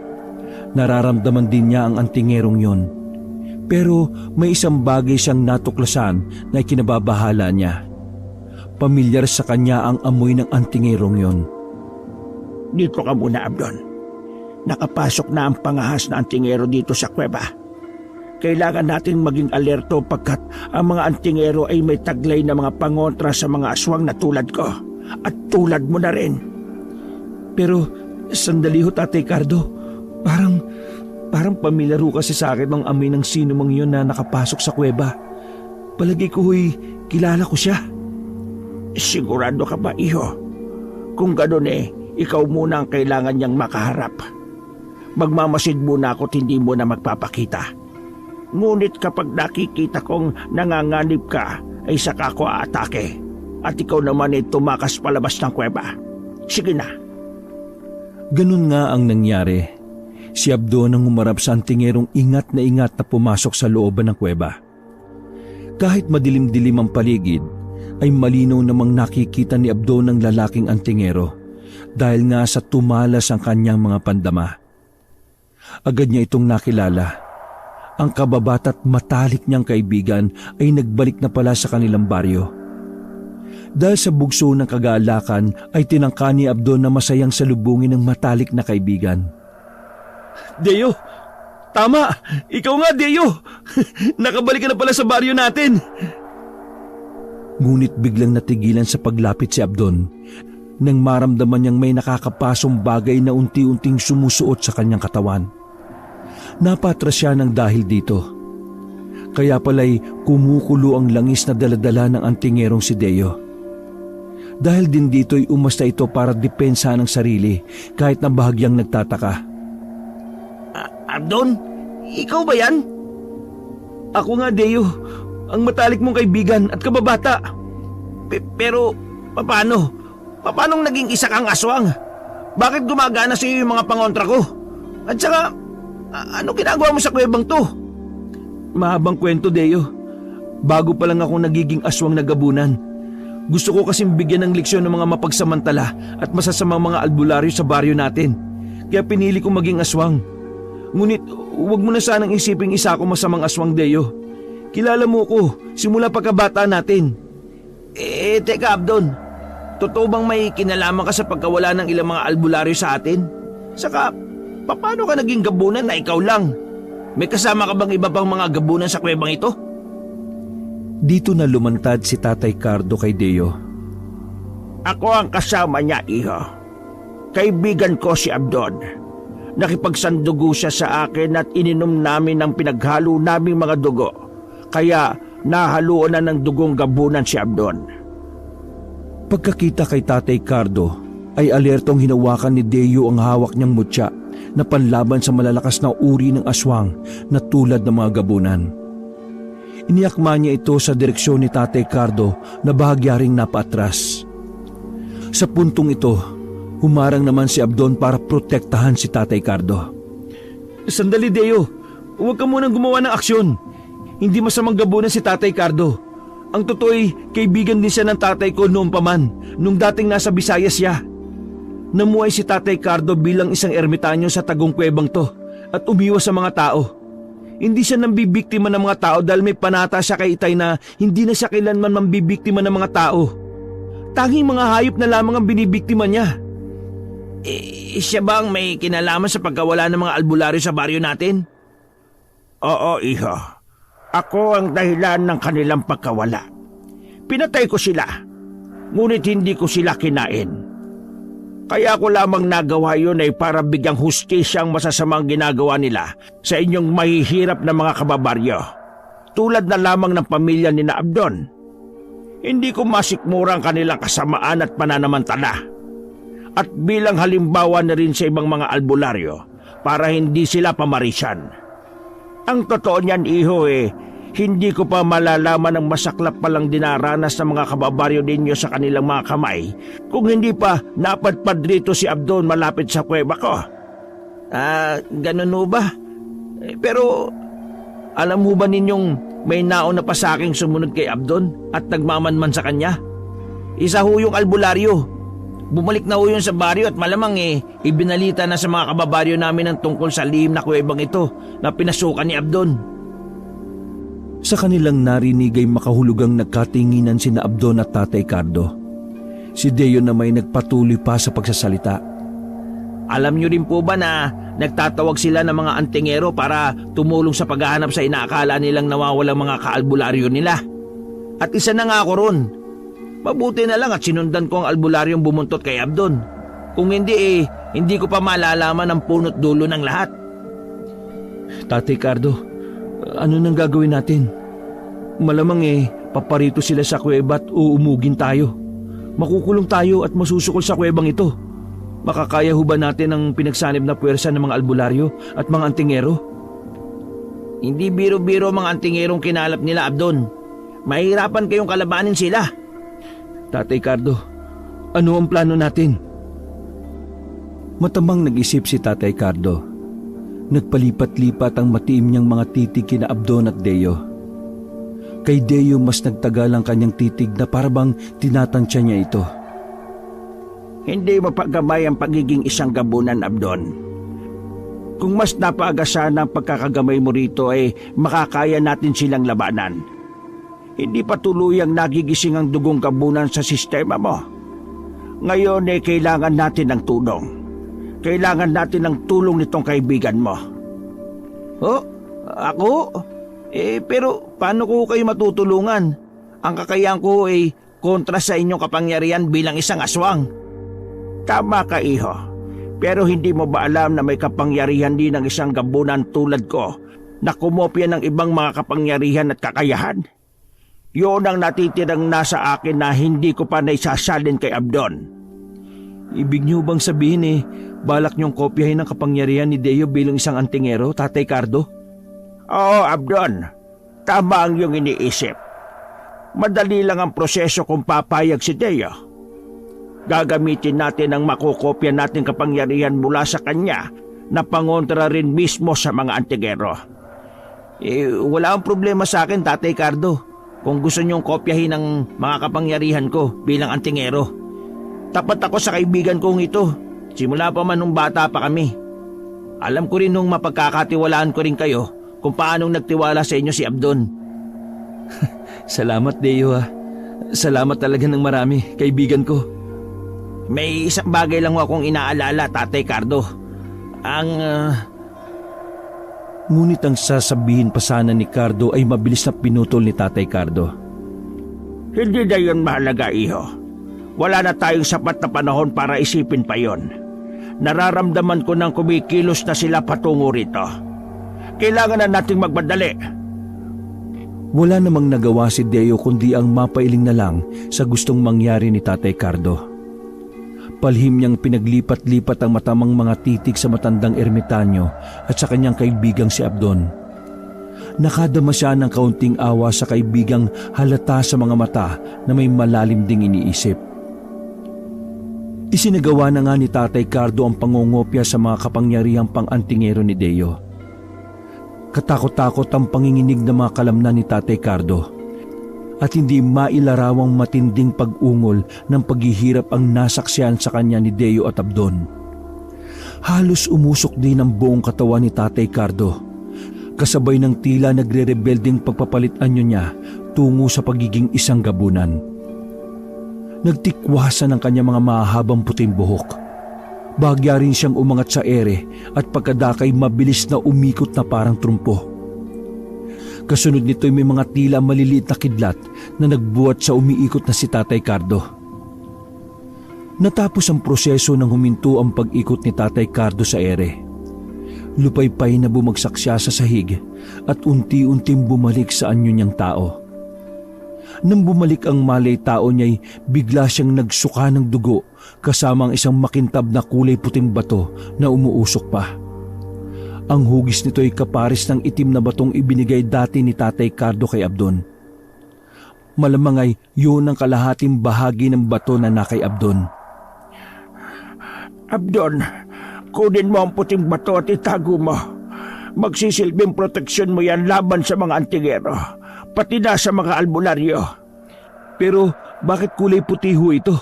Nararamdaman din niya ang antingerong yon. Pero may isang bagay siyang natuklasan na ikinababahala niya. Pamilyar sa kanya ang amoy ng antingerong yon. Dito ka muna, Abdon. Nakapasok na ang pangahas na antingero dito sa kuweba. Kailangan natin maging alerto pagkat ang mga antingero ay may taglay na mga pangontra sa mga aswang na tulad ko. At tulad mo na rin. Pero sandali ho, Tatay Cardo. Parang pamilyar ho kasi sa akin ang amoy ng sino mang yun na nakapasok sa kuweba. Palagi ko kilala ko siya. Sigurado ka ba, iho? Kung gano'n ikaw muna ang kailangan niyang makaharap. Magmamasid muna ako't hindi mo na magpapakita. Ngunit kapag nakikita kong nanganganib ka, ay saka ko aatake. At ikaw naman tumakas palabas ng kuweba. Sige na. Ganun nga ang nangyari. Si Abdon ang humarap sa antingerong ingat na pumasok sa looban ng kuweba. Kahit madilim-dilim ang paligid, ay malinaw namang nakikita ni Abdon ang lalaking antingero dahil nga sa tumalas ang kanyang mga pandama. Agad niya itong nakilala. Ang kababata't matalik niyang kaibigan ay nagbalik na pala sa kanilang baryo. Dahil sa bugso ng kagaalakan ay tinangka ni Abdon na masayang salubungin ng matalik na kaibigan. Deo, tama! Ikaw nga, Deo! Nakabalik ka na pala sa baryo natin! Ngunit biglang natigilan sa paglapit si Abdon nang maramdaman niyang may nakakapasong bagay na unti-unting sumusuot sa kanyang katawan. Napatras siya ng dahil dito. Kaya pala'y kumukulo ang langis na daladala ng antingerong si Deo. Dahil din dito'y umasta ito para depensa ng sarili kahit na bahagyang nagtataka. Abdon, ikaw ba yan? Ako nga, Deo. Ang matalik mong kaibigan at kababata. Pero, paano? Paanong naging isa kang aswang? Bakit gumagana sa iyo yung mga pangontra ko? At saka, ano ginagawa mo sa kuwebang to? Mahabang kwento, Deo. Bago pa lang ako nagiging aswang na gabunan. Gusto ko kasing bigyan ng leksyon ng mga mapagsamantala at masasamang mga albularyo sa baryo natin. Kaya pinili kong maging aswang. Ngunit huwag mo na sanang isiping isa ako masamang aswang, Deo. Kilala mo ko simula pagkabata natin. Teka Abdon. Totoo bang may kinalaman ka sa pagkawala ng ilang mga albularyo sa atin? Saka, paano ka naging gabunan na ikaw lang? May kasama ka bang iba pang mga gabunan sa kuwebang ito? Dito na lumantad si Tatay Cardo kay Deo. Ako ang kasama niya, iho. Kaibigan ko si Abdon. Nakipagsandugo siya sa akin at ininom namin ang pinaghalo naming mga dugo. Kaya nahaluan na ng dugong gabunan si Abdon. Pagkakita kay Tatay Cardo, ay alertong hinawakan ni Deo ang hawak niyang mutya na panlaban sa malalakas na uri ng aswang na tulad ng mga gabunan. Iniakma niya ito sa direksyon ni Tatay Cardo na bahagya ring napaatras. Sa puntong ito, humarang naman si Abdon para protektahan si Tatay Cardo. Sandali, Deo. Huwag ka munang gumawa ng aksyon. Hindi masamang gabunan si Tatay Cardo. Ang totoo'y kaibigan din siya ng tatay ko noon pa man, nung dating nasa Visayas siya. Namuhay si Tatay Cardo bilang isang ermitanyo sa tagong kuwebang to at umiwas sa mga tao. Hindi siya nambibiktima ng mga tao dahil may panata siya kay Itay na hindi na siya kailanman mambibiktima ng mga tao. Tanging mga hayop na lamang ang binibiktima niya. Siya bang may kinalaman sa pagkawala ng mga albularyo sa baryo natin? Oo, iho. Ako ang dahilan ng kanilang pagkawala. Pinatay ko sila, ngunit hindi ko sila kinain. Kaya ko lamang nagawa yun ay para bigyang hustisya ang masasamang ginagawa nila sa inyong mahihirap na mga kababaryo. Tulad na lamang ng pamilya ni Abdon. Hindi ko masikmura ang kanilang kasamaan at pananamantala. At bilang halimbawa na rin sa ibang mga albularyo para hindi sila pamarisan. Ang totoo niyan, iho, hindi ko pa malalaman ang masaklap palang dinaranas ng mga kababaryo ninyo sa kanilang mga kamay kung hindi pa napadpad rito si Abdon malapit sa kuweba ko. Ganun ho ba? Pero alam mo ba ninyong may nauna pa sa aking sumunod kay Abdon at nagmamanman sa kanya? Isa ho yung albularyo. Bumalik na ho yun sa baryo at malamang ibinalita na sa mga kababaryo namin ang tungkol sa lihim na kuwebang ito na pinasukan ni Abdon. Sa kanilang narinig ay makahulugang nagkatinginan sina Abdon at Tatay Cardo. Si Deo na may nagpatuloy pa sa pagsasalita. Alam niyo rin po ba na nagtatawag sila ng mga antingero para tumulong sa paghahanap sa inaakala nilang nawawalang mga kaalbularyo nila? At isa na nga ako ron. Mabuti na lang at sinundan ko ang albularyong bumuntot kay Abdon. Kung hindi hindi ko pa malalaman ang punot dulo ng lahat. Tatay Cardo, ano nang gagawin natin? Malamang paparito sila sa kuweba at uumugin tayo. Makukulong tayo at masusukol sa kuwebang ito. Makakaya ho ba natin ang pinagsanib na puwersa ng mga albularyo at mga antingero? Hindi biro-biro mga antingerong kinalap nila, Abdon. Mahirapan kayong kalabanin sila. Tatay Cardo, ano ang plano natin? Matamang nag-isip si Tatay Cardo. Nagpalipat-lipat ang matiim niyang mga titig kina Abdon at Deo. Kay Deo mas nagtagal ang kanyang titig na parabang tinatansya niya ito. Hindi mapagamay ang pagiging isang gabunan, Abdon. Kung mas napaaga sana ang pagkakagamay mo rito ay makakaya natin silang labanan. Hindi pa tuluyang nagigising ang dugong gabunan sa sistema mo. Ngayon ay kailangan natin ng tulong. Kailangan natin ng tulong nitong kaibigan mo. Oh, ako? Pero paano ko kayo matutulungan? Ang kakayahan ko ay kontra sa inyong kapangyarihan bilang isang aswang. Tama ka, iho. Pero hindi mo ba alam na may kapangyarihan din ng isang gabunan tulad ko na kumopya ng ibang mga kapangyarihan at kakayahan? Yun ang natitirang nasa akin na hindi ko pa naisasalin kay Abdon. Ibig niyo bang sabihin balak niyong kopyahin ang kapangyarihan ni Deo bilang isang antingero, Tatay Cardo? Oo, Abdon. Tama ang iyong iniisip. Madali lang ang proseso kung papayag si Deo. Gagamitin natin ang makukopya nating kapangyarihan mula sa kanya na pangontra rin mismo sa mga antigero. Wala akong problema sa akin, Tatay Cardo, kung gusto niyong kopyahin ang mga kapangyarihan ko bilang antingero. Tapat ako sa kaibigan kong ito, simula pa man nung bata pa kami. Alam ko rin nung mapagkakatiwalaan ko rin kayo kung paanong nagtiwala sa inyo si Abdon. Salamat, Deo ha. Salamat talaga ng marami, kaibigan ko. May isang bagay lang akong inaalala, Tatay Cardo. Ngunit ang sasabihin pa sana ni Cardo ay mabilis na pinutol ni Tatay Cardo. Hindi na yun mahalaga, iho. Wala na tayong sapat na panahon para isipin pa yon. Nararamdaman ko nang kumikilos na sila patungo rito. Kailangan na nating magmadali. Wala namang nagawa si Deo kundi ang mapailing na lang sa gustong mangyari ni Tatay Cardo. Palhim niyang pinaglipat-lipat ang matamang mga titig sa matandang ermitanyo at sa kanyang kaibigang si Abdon. Nakadama siya ng kaunting awa sa kaibigang halata sa mga mata na may malalim ding iniisip. Isinagawa na nga ni Tatay Cardo ang pangungopya sa mga kapangyarihang pang-antingero ni Deo. Katakot-takot ang panginginig ng mga kalamnan ni Tatay Cardo at hindi mailarawang matinding pag-ungol ng paghihirap ang nasaksihan sa kanya ni Deo at Abdon. Halos umusok din ang buong katawan ni Tatay Cardo, kasabay ng tila nagre-rebelding pagpapalit anyo niya tungo sa pagiging isang gabunan. Nagtikwasan ang kanyang mga mahahabang puting buhok. Bahagya rin siyang umangat sa ere at pagkadakay mabilis na umikot na parang trumpo. Kasunod nito'y may mga tila maliliit na kidlat na nagbuhat sa umiikot na si Tatay Cardo. Natapos ang proseso nang huminto ang pag-ikot ni Tatay Cardo sa ere. Lupaypay na bumagsak siya sa sahig at unti-unting bumalik sa anyo niyang tao. Nang bumalik ang malay tao niya'y bigla siyang nagsuka ng dugo kasama ang isang makintab na kulay puting bato na umuusok pa. Ang hugis nito ay kapares ng itim na batong ibinigay dati ni Tatay Cardo kay Abdon. Malamang ay yun ang kalahating bahagi ng bato na nakay Abdon. Abdon, kunin mo ang puting bato at itago mo. Magsisilbing proteksyon mo yan laban sa mga antigero, pati na sa mga albularyo. Pero bakit kulay puti ho ito?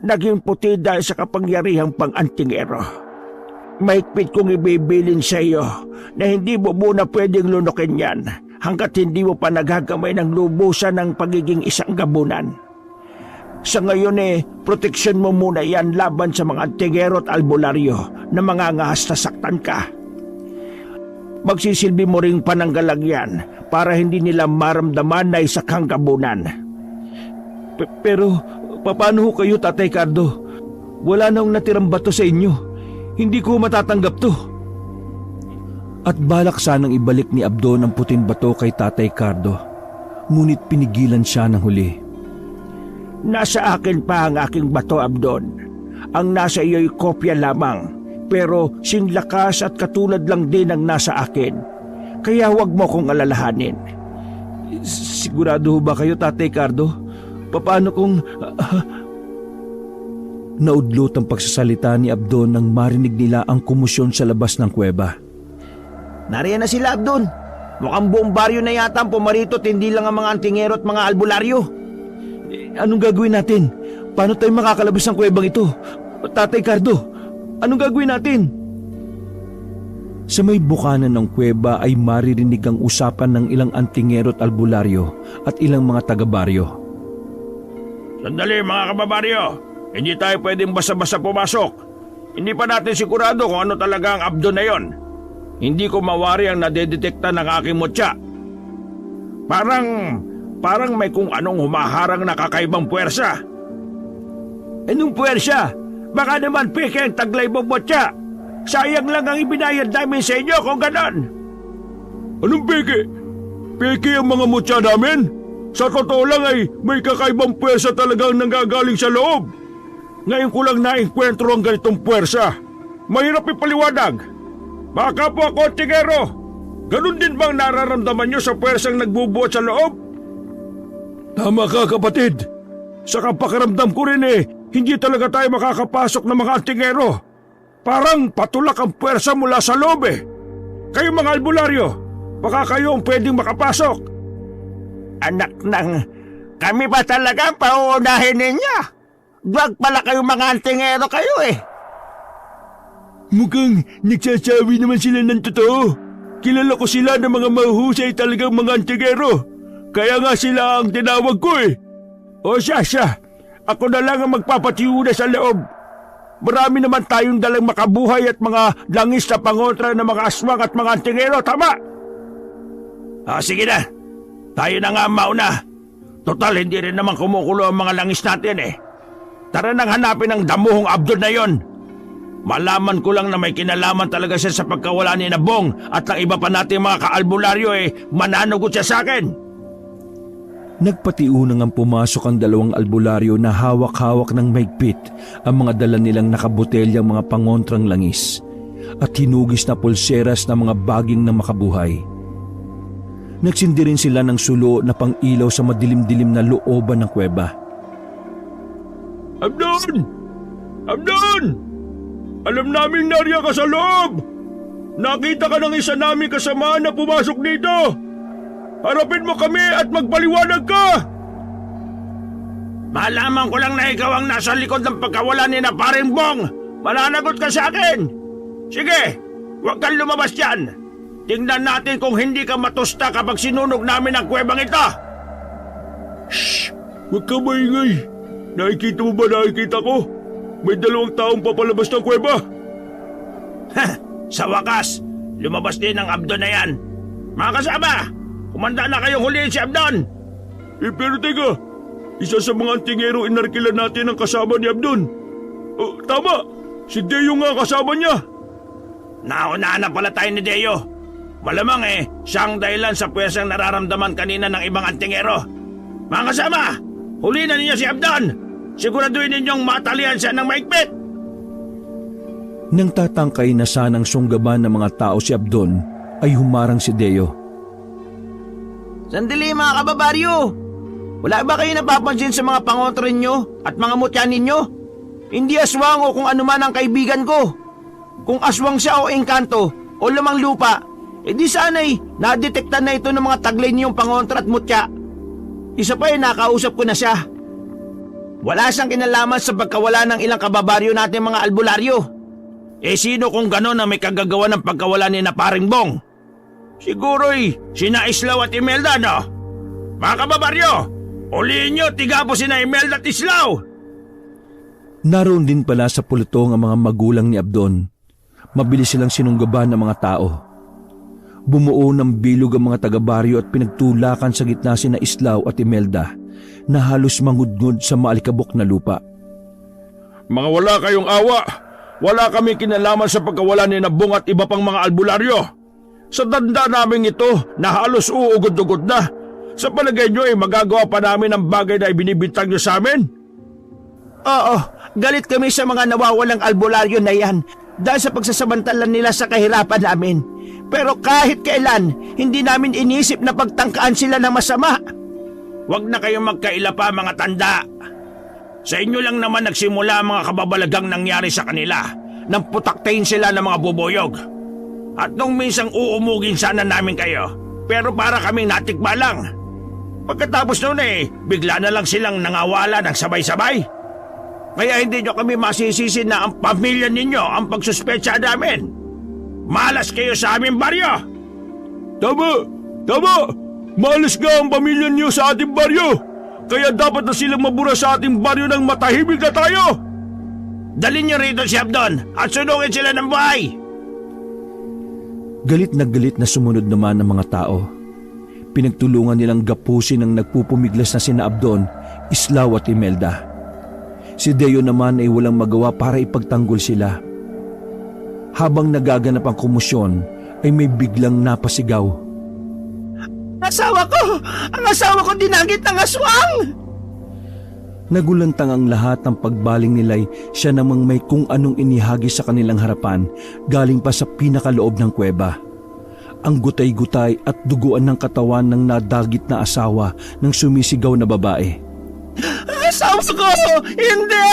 Naging puti dahil sa kapangyarihang pang-antigero. Mahigpit kong ibibilin sa iyo na hindi mo muna pwedeng lunukin yan hanggat hindi mo pa nagagamay ng lubusan ng pagiging isang gabunan. Sa ngayon proteksyon mo muna yan laban sa mga antigero at albularyo na mga ngahas na saktan ka. Magsisilbi mo ring pananggalag yan para hindi nila maramdaman na isa kang gabunan. Pero paano ho kayo, Tatay Cardo? Wala na akong natirang bato sa inyo. Hindi ko matatanggap to. At balak sanang ibalik ni Abdon ang puting bato kay Tatay Cardo, ngunit pinigilan siya ng huli. Nasa akin pa ang aking bato, Abdon. Ang nasa iyo'y kopya lamang, pero singlakas at katulad lang din ang nasa akin. Kaya huwag mo kong alalahanin. Sigurado ho ba kayo, Tatay Cardo? Paano kung... Naudlot ang pagsasalita ni Abdon nang marinig nila ang kumusyon sa labas ng kuweba. Nariyan na sila, Abdon. Mukhang buong baryo na yata ang pumarito at hindi lang ang mga antingero at mga albularyo. Anong gagawin natin? Paano tayo makakalabas ng kuwebang ito? Tatay Cardo, anong gagawin natin? Sa may bukanan ng kuweba ay maririnig ang usapan ng ilang antingero at albularyo at ilang mga taga-baryo. Sandali mga kababaryo, hindi tayo pwedeng basta-basta pumasok. Hindi pa natin sigurado kung ano talaga ang Abdon na yon. Hindi ko mawari ang nadedetekta ng aking mutya. Parang may kung anong humaharang na kakaibang puwersa. Anong puwersa? Baka naman peke ang taglay mong mutya. Sayang lang ang ibinayad namin sa inyo kung ganon. Anong peke? Peke ang mga mutya namin? Sa totoo lang ay may kakaibang puwersa talagang nanggagaling sa loob. Ngayon ko lang naengkwentro ang ganitong puwersa. Mahirap ipaliwanag. Baka po ako, Tigero. Ganun din bang nararamdaman nyo sa puwersang nagbubuot sa loob? Tama ka, kapatid. Sa kapakaramdam ko rin hindi talaga tayo makakapasok ng mga antingero. Parang patulak ang puwersa mula sa loob Kayo mga albularyo, baka kayo ang pwedeng makapasok. Anak ng... Kami ba talaga ang pauunahin ninyo? Wag pala kayo mga antingero kayo Mukhang nagsasabi naman sila ng totoo. Kilala ko sila ng mga mahusay talagang mga antingero. Kaya nga sila ang tinawag ko O siya, ako na lang ang magpapatiyuna sa loob. Marami naman tayong dalang makabuhay at mga langis na pangontra ng mga aswang at mga antingero, tama? Sige na, tayo na nga mauna. Total, hindi rin naman kumukulo ang mga langis natin Tara nang hanapin ang damuhong Abdon na yon. Malaman ko lang na may kinalaman talaga siya sa pagkawala ni Nabong at ng iba pa nating mga kaalbularyo mananugot siya sa akin. Nagpatiunang ang pumasok ang dalawang albularyo na hawak-hawak ng mahigpit ang mga dala nilang nakabotelyang mga pangontrang langis at hinugis na pulseras na mga baging na makabuhay. Nagsindi rin sila ng sulo na pang-ilaw sa madilim-dilim na looban ng kuweba. Abdon! Abdon! Alam namin nariyan ka sa loob! Nakita ka ng isa namin kasamahan na pumasok dito! Harapin mo kami at magpaliwanag ka! Malaman ko lang na ikaw ang nasa likod ng pagkawala ni na Paring Bong! Mananagot ka sa akin! Sige, huwag kang lumabas dyan! Tingnan natin kung hindi ka matusta kapag sinunog namin ang kuwebang ito! Shh! Huwag ka maingay! Nakikita mo ba nakikita ko? May dalawang taong papalabas ng kuweba! Sa wakas, lumabas din ang Abdon na yan! Mga kasama! Kumanda na kayong huliin si Abdon! Pero teka, isa sa mga antingero inarkilan natin ang kasama ni Abdon. Tama, si Deo nga kasama niya. Nauna na pala tayo ni Deo. Malamang siya ang dahilan sa pwersang nararamdaman kanina ng ibang antingero. Mga kasama, huliin na ninyo si Abdon! Siguraduhin ninyong matalian siya ng maigpit! Nang tatangkay na sanang sunggaban ng mga tao si Abdon, ay humarang si Deo. Sandali mga kababaryo! Wala ba kayo napapansin sa mga pangontra ninyo at mga mutya ninyo? Hindi aswang o kung ano man ang kaibigan ko. Kung aswang siya o engkanto o lamang lupa, di sana'y nadetektan na ito ng mga taglay niyong pangontra at mutya. Isa pa nakausap ko na siya. Wala siyang kinalaman sa pagkawala ng ilang kababaryo natin mga albularyo. Sino kung gano'n na may kagagawa ng pagkawala ni na Paring Bong? Siguro'y sina Islaw at Imelda, no? Mga kababaryo, ulihin nyo, tigapo sina Imelda at Islaw! Naroon din pala sa pulutong ang mga magulang ni Abdon. Mabilis silang sinunggaban ng mga tao. Bumuo ng bilog ang mga taga-baryo at pinagtulakan sa gitna sina Islaw at Imelda na halos mangudngod sa maalikabok na lupa. Mga wala kayong awa! Wala kami kinalaman sa pagkawala ni Nabong at iba pang mga albularyo. Sa tanda naming ito na halos uugod-ugod na, Sa palagay nyo magagawa pa namin ang bagay na ibinibintang nyo sa amin? Oo, galit kami sa mga nawawalang albularyo na yan dahil sa pagsasamantalan nila sa kahirapan namin. Pero kahit kailan, hindi namin inisip na pagtangkaan sila ng masama. Huwag na kayong magkaila pa mga tanda. Sa inyo lang naman nagsimula ang mga kababalagang nangyari sa kanila nang putaktayin sila ng mga bubuyog. At nung minsang uumugin sana namin kayo, pero para kaming natikba lang. Pagkatapos noon bigla na lang silang nangawala ng sabay-sabay. Kaya hindi nyo kami masisisi na ang pamilya ninyo ang pagsuspecha namin. Malas kayo sa aming baryo! Tama! Tama! Malas nga ang pamilya niyo sa ating baryo! Kaya dapat na silang mabura sa ating baryo ng matahimik na tayo! Dalhin niyo rito si Abdon at sunugin sila ng buhay! Galit na sumunod naman ng mga tao. Pinagtulungan nilang gapusin ang nagpupumiglas na sina Abdon, Islao at Imelda. Si Deo naman ay walang magawa para ipagtanggol sila. Habang nagaganap ang komosyon, ay may biglang napasigaw. Asawa ko! Ang asawa ko dinagit ng aswang! Nagulantang ang lahat ng pagbaling nila'y siya namang may kung anong inihagi sa kanilang harapan galing pa sa pinakaloob ng kuweba. Ang gutay-gutay at duguan ng katawan ng nadagit na asawa ng sumisigaw na babae. Asawa ko! Hindi!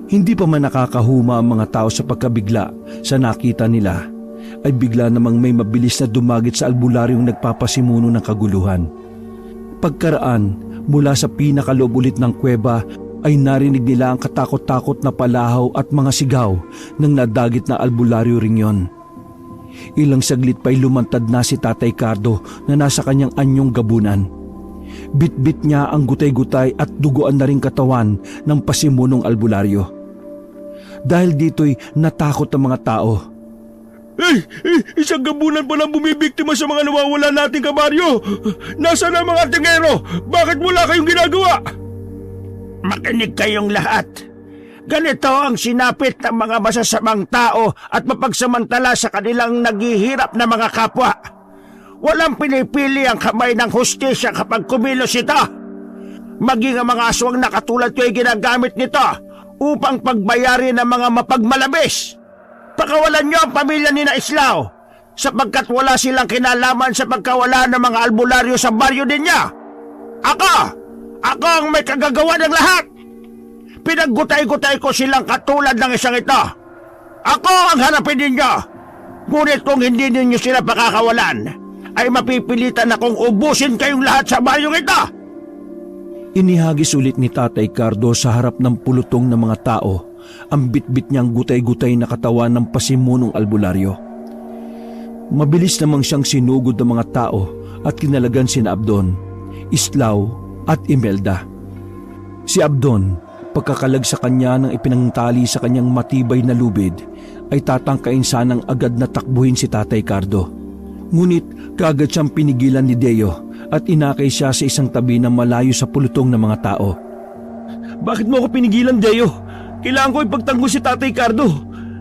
Hindi pa man nakakahuma ang mga tao sa pagkabigla sa nakita nila, ay bigla namang may mabilis na dumagit sa albularyong nagpapasimuno ng kaguluhan. Pagkaraan, mula sa pinakaloob ulit ng kuweba ay narinig nila ang katakot-takot na palahaw at mga sigaw ng nadagit na albularyo ring yon. Ilang saglit pa'y lumantad na si Tatay Cardo na nasa kanyang anyong gabunan. Bit-bit niya ang gutay-gutay at duguan na ring katawan ng pasimunong albularyo. Dahil dito'y natakot ang mga tao. Isang gabunan pa lang bumibiktima sa mga nawawala nating kabaryo! Nasaan ang mga tingero? Bakit wala kayong ginagawa? Makinig kayong lahat. Ganito ang sinapit ng mga masasamang tao at mapagsamantala sa kanilang naghihirap na mga kapwa. Walang pinipili ang kamay ng hustisya kapag kumilos ito. Maging ang mga aswang na katulad ko ay ginagamit nito upang pagbayarin ng mga mapagmalabis. Pakawalan niyo ang pamilya ni na Islao sapagkat wala silang kinalaman sa pagkawala ng mga albularyo sa baryo din niya. Ako ang may kagagawa ng lahat. Pinaggutay-gutay ko silang katulad ng isang ito. Ako ang harapin ninyo. Ngunit kung hindi ninyo sila pakakawalan, ay mapipilitan akong ubusin kayong lahat sa baryong ito. Inihagis ulit ni Tatay Cardo sa harap ng pulutong ng mga tao ang bitbit niyang gutay-gutay na katawan ng pasimunong albularyo. Mabilis namang siyang sinugod ng mga tao at kinalagan sina Abdon, Islao at Imelda. Si Abdon, pagkakalag sa kanya ng ipinangtali sa kanyang matibay na lubid, ay tatangkain sanang agad na takbuhin si Tatay Cardo. Ngunit kaagad siyang pinigilan ni Deo at inakay siya sa isang tabi na malayo sa pulutong ng mga tao. Bakit mo ako pinigilan, Deo? Kailangan ko ipagtanggol si Tatay Cardo.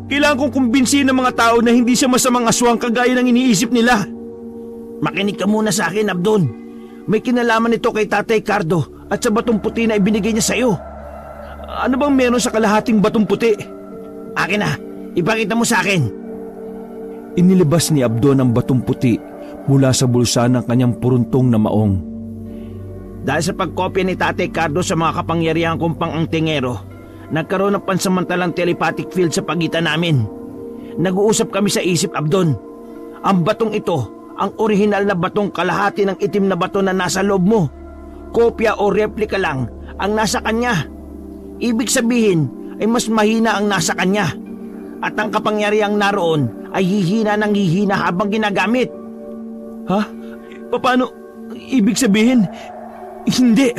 Kailangan kong kumbinsihin ng mga tao na hindi siya masamang aswang kagaya ng iniisip nila. Makinig ka muna sa akin, Abdon. May kinalaman ito kay Tatay Cardo at sa batong puti na ibinigay niya sa iyo. Ano bang meron sa kalahating batong puti? Akin na, ipakita mo sa akin. Inilabas ni Abdon ang batong puti mula sa bulsa ng kanyang puruntong na maong. Dahil sa pagkopya ni Tatay Cardo sa mga kapangyarihan kong pang-angtingero, nagkaroon ng pansamantalang telepathic field sa pagitan namin. Nag-uusap kami sa isip, Abdon. Ang batong ito, ang orihinal na batong kalahati ng itim na bato na nasa loob mo. Kopya o replika lang ang nasa kanya. Ibig sabihin ay mas mahina ang nasa kanya. At ang kapangyarihang naroon ay hihina ng hihina habang ginagamit. Ha? Paano? Ibig sabihin, hindi.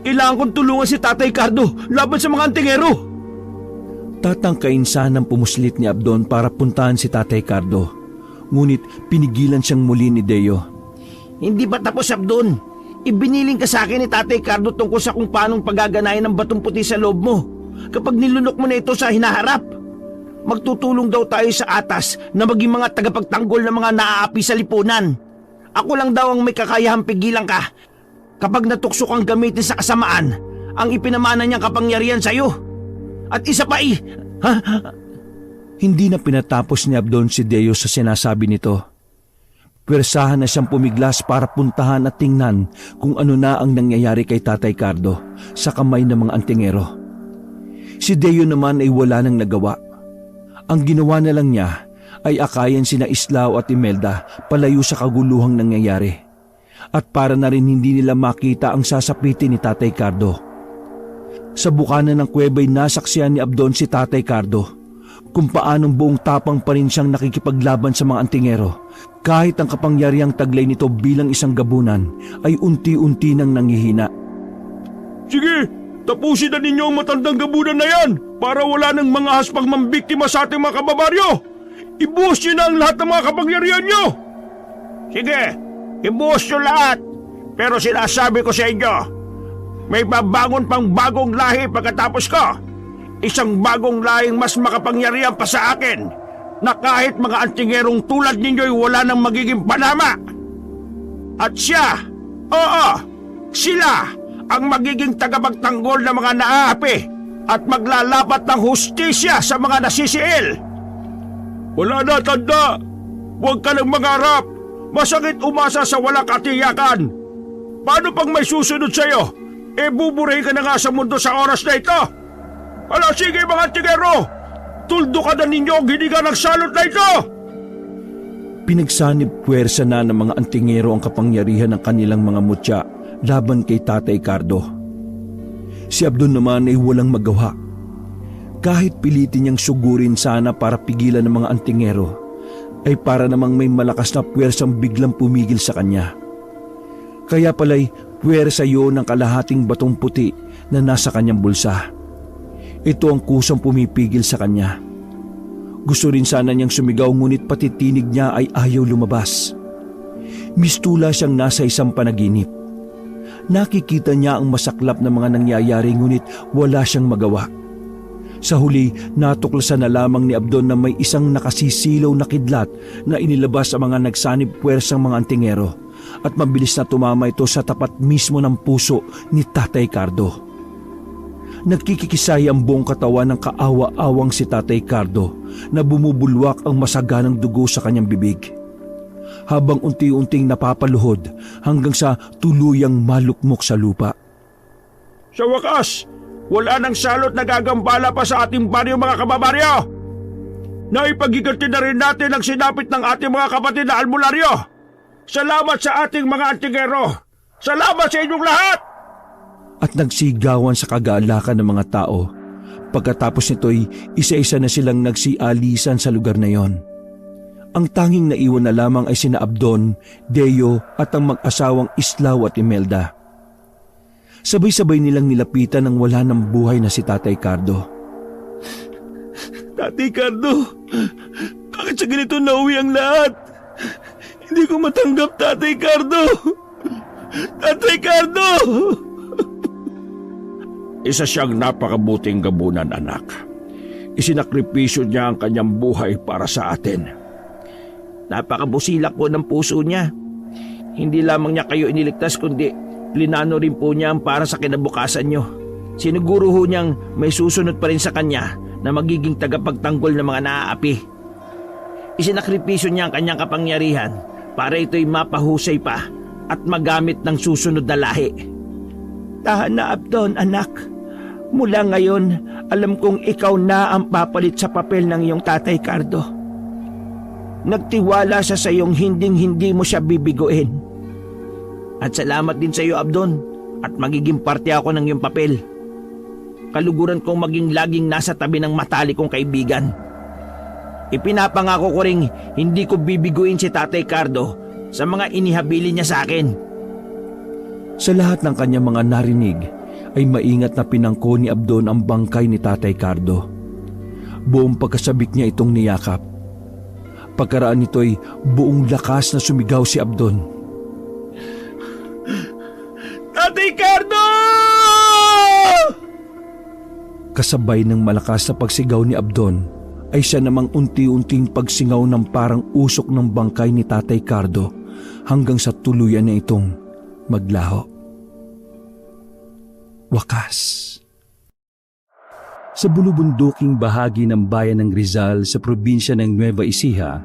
Kailangan kong tulungan si Tatay Cardo laban sa mga antingero. Tatangkain sanang pumuslit ni Abdon para puntahan si Tatay Cardo. Ngunit pinigilan siyang muli ni Deo. Hindi pa tapos, Abdon. Ibiniling ka sa akin ni Tatay Cardo tungkol sa kung paanong paggaganayan ng batong puti sa loob mo. Kapag nilunok mo na ito sa hinaharap, magtutulong daw tayo sa atas na maging mga tagapagtanggol ng mga naaapi sa lipunan. Ako lang daw ang may kakayahang pigilan ka. Kapag natukso kang gamitin sa kasamaan, ang ipinamana niyang kapangyarihan sa'yo. At isa pa Hindi na pinatapos ni Abdon si Deo sa sinasabi nito. Pwersahan na siyang pumiglas para puntahan at tingnan kung ano na ang nangyayari kay Tatay Cardo sa kamay ng mga antingero. Si Deo naman ay wala nang nagawa. Ang ginawa na lang niya ay akayan sina Islao at Imelda palayo sa kaguluhang nangyayari. At para na rin hindi nila makita ang sasapitin ni Tatay Cardo. Sa bukana ng kuweba'y nasaksihan ni Abdon si Tatay Cardo kung paanong buong tapang pa rin siyang nakikipaglaban sa mga antingero kahit ang kapangyarihang taglay nito bilang isang gabunan ay unti-unti nang nanghihina. Sige, tapusin na ninyo ang matandang gabunan na yan para wala nang mga haspang mambiktima sa ating mga kababaryo. Ibuhos nyo na ang lahat ng mga kapangyarihan nyo. Sige, ibuhos nyo lahat. Pero sinasabi ko sa inyo, may babangon pang bagong lahi pagkatapos ko. Isang bagong lahing mas makapangyarihan pa sa akin na kahit mga antingerong tulad ninyo'y wala nang magiging panama. At siya, sila ang magiging tagapagtanggol ng mga naaapi at maglalapat ng hustisya sa mga nasisiil. Wala na, tanda. Huwag ka nang mangarap. Masakit umasa sa walang katiyakan. Paano pag may susunod sa'yo? Buburahin ka na nga sa mundo sa oras na ito. Ala, sige mga antingero! Tuldo ka na ninyo ang hiniga ng salot na ito! Pinagsanib puwersa na ng mga antingero ang kapangyarihan ng kanilang mga mutya laban kay Tatay Cardo. Si Abdon naman ay walang magawa. Kahit pilitin niyang sugurin sana para pigilan ng mga antingero, ay para namang may malakas na puwersang biglang pumigil sa kanya. Kaya pala'y puwersa yun ng kalahating batong puti na nasa kanyang bulsa. Ito ang kusang pumipigil sa kanya. Gusto rin sana niyang sumigaw ngunit pati tinig niya ay ayaw lumabas. Mistula siyang nasa isang panaginip. Nakikita niya ang masaklap na mga nangyayari ngunit wala siyang magawa. Sa huli, natuklasan na lamang ni Abdon na may isang nakasisilaw na kidlat na inilabas ang mga nagsanib puwersang mga antingero at mabilis na tumama ito sa tapat mismo ng puso ni Tatay Cardo. Nagkikikisay ang buong katawan ng kaawa-awang si Tatay Cardo na bumubulwak ang masaganang dugo sa kanyang bibig. Habang unti-unting napapaluhod hanggang sa tuluyang malukmok sa lupa. Sa wakas, wala nang salot na gagambala pa sa ating baryo mga kababaryo. Naipagiganti na rin natin ang sinapit ng ating mga kapatid na albularyo. Salamat sa ating mga antingero. Salamat sa inyong lahat! At nagsigawan sa kagaalakan ng mga tao. Pagkatapos nito'y isa-isa na silang nagsialisan sa lugar na yon. Ang tanging naiwan na lamang ay sina Abdon, Deo at ang mag-asawang Islao at Imelda. Sabay-sabay nilang nilapitan ang wala ng buhay na si Tatay Cardo. Tatay Cardo, bakit sa ganito nauwi ang lahat? Hindi ko matanggap, Tatay Cardo! Tatay Cardo! Isa siyang napakabuting gabunan, anak. Isinakripisyo niya ang kanyang buhay para sa atin. Napakabusilak po ng puso niya. Hindi lamang niya kayo iniligtas kundi plinano rin po niya ang para sa kinabukasan niyo. Siniguro ho niyang may susunod pa rin sa kanya na magiging tagapagtanggol ng mga naaapi. Isinakripisyo niya ang kanyang kapangyarihan para ito'y mapahusay pa at magamit ng susunod na lahi. Tahan na, Abdon, anak. Mula ngayon, alam kong ikaw na ang papalit sa papel ng iyong Tatay Cardo. Nagtiwala siya sa iyong hinding-hindi mo siya bibiguin. At salamat din sa iyo, Abdon, at magiging parte ako ng iyong papel. Kaluguran kong maging laging nasa tabi ng matalik kong kaibigan. Ipinapangako ko ring hindi ko bibiguin si Tatay Cardo sa mga inihabili niya sa akin. Sa lahat ng kanyang mga narinig, ay maingat na pinangko ni Abdon ang bangkay ni Tatay Cardo. Buong pagkasabik niya itong niyakap. Pagkaraan nito'y buong lakas na sumigaw si Abdon. Tatay Cardo! Kasabay ng malakas na pagsigaw ni Abdon, ay siya namang unti-unting pagsingaw ng parang usok ng bangkay ni Tatay Cardo hanggang sa tuluyan na itong maglaho. Wakas. Sa bulubunduking bahagi ng bayan ng Rizal sa probinsya ng Nueva Ecija,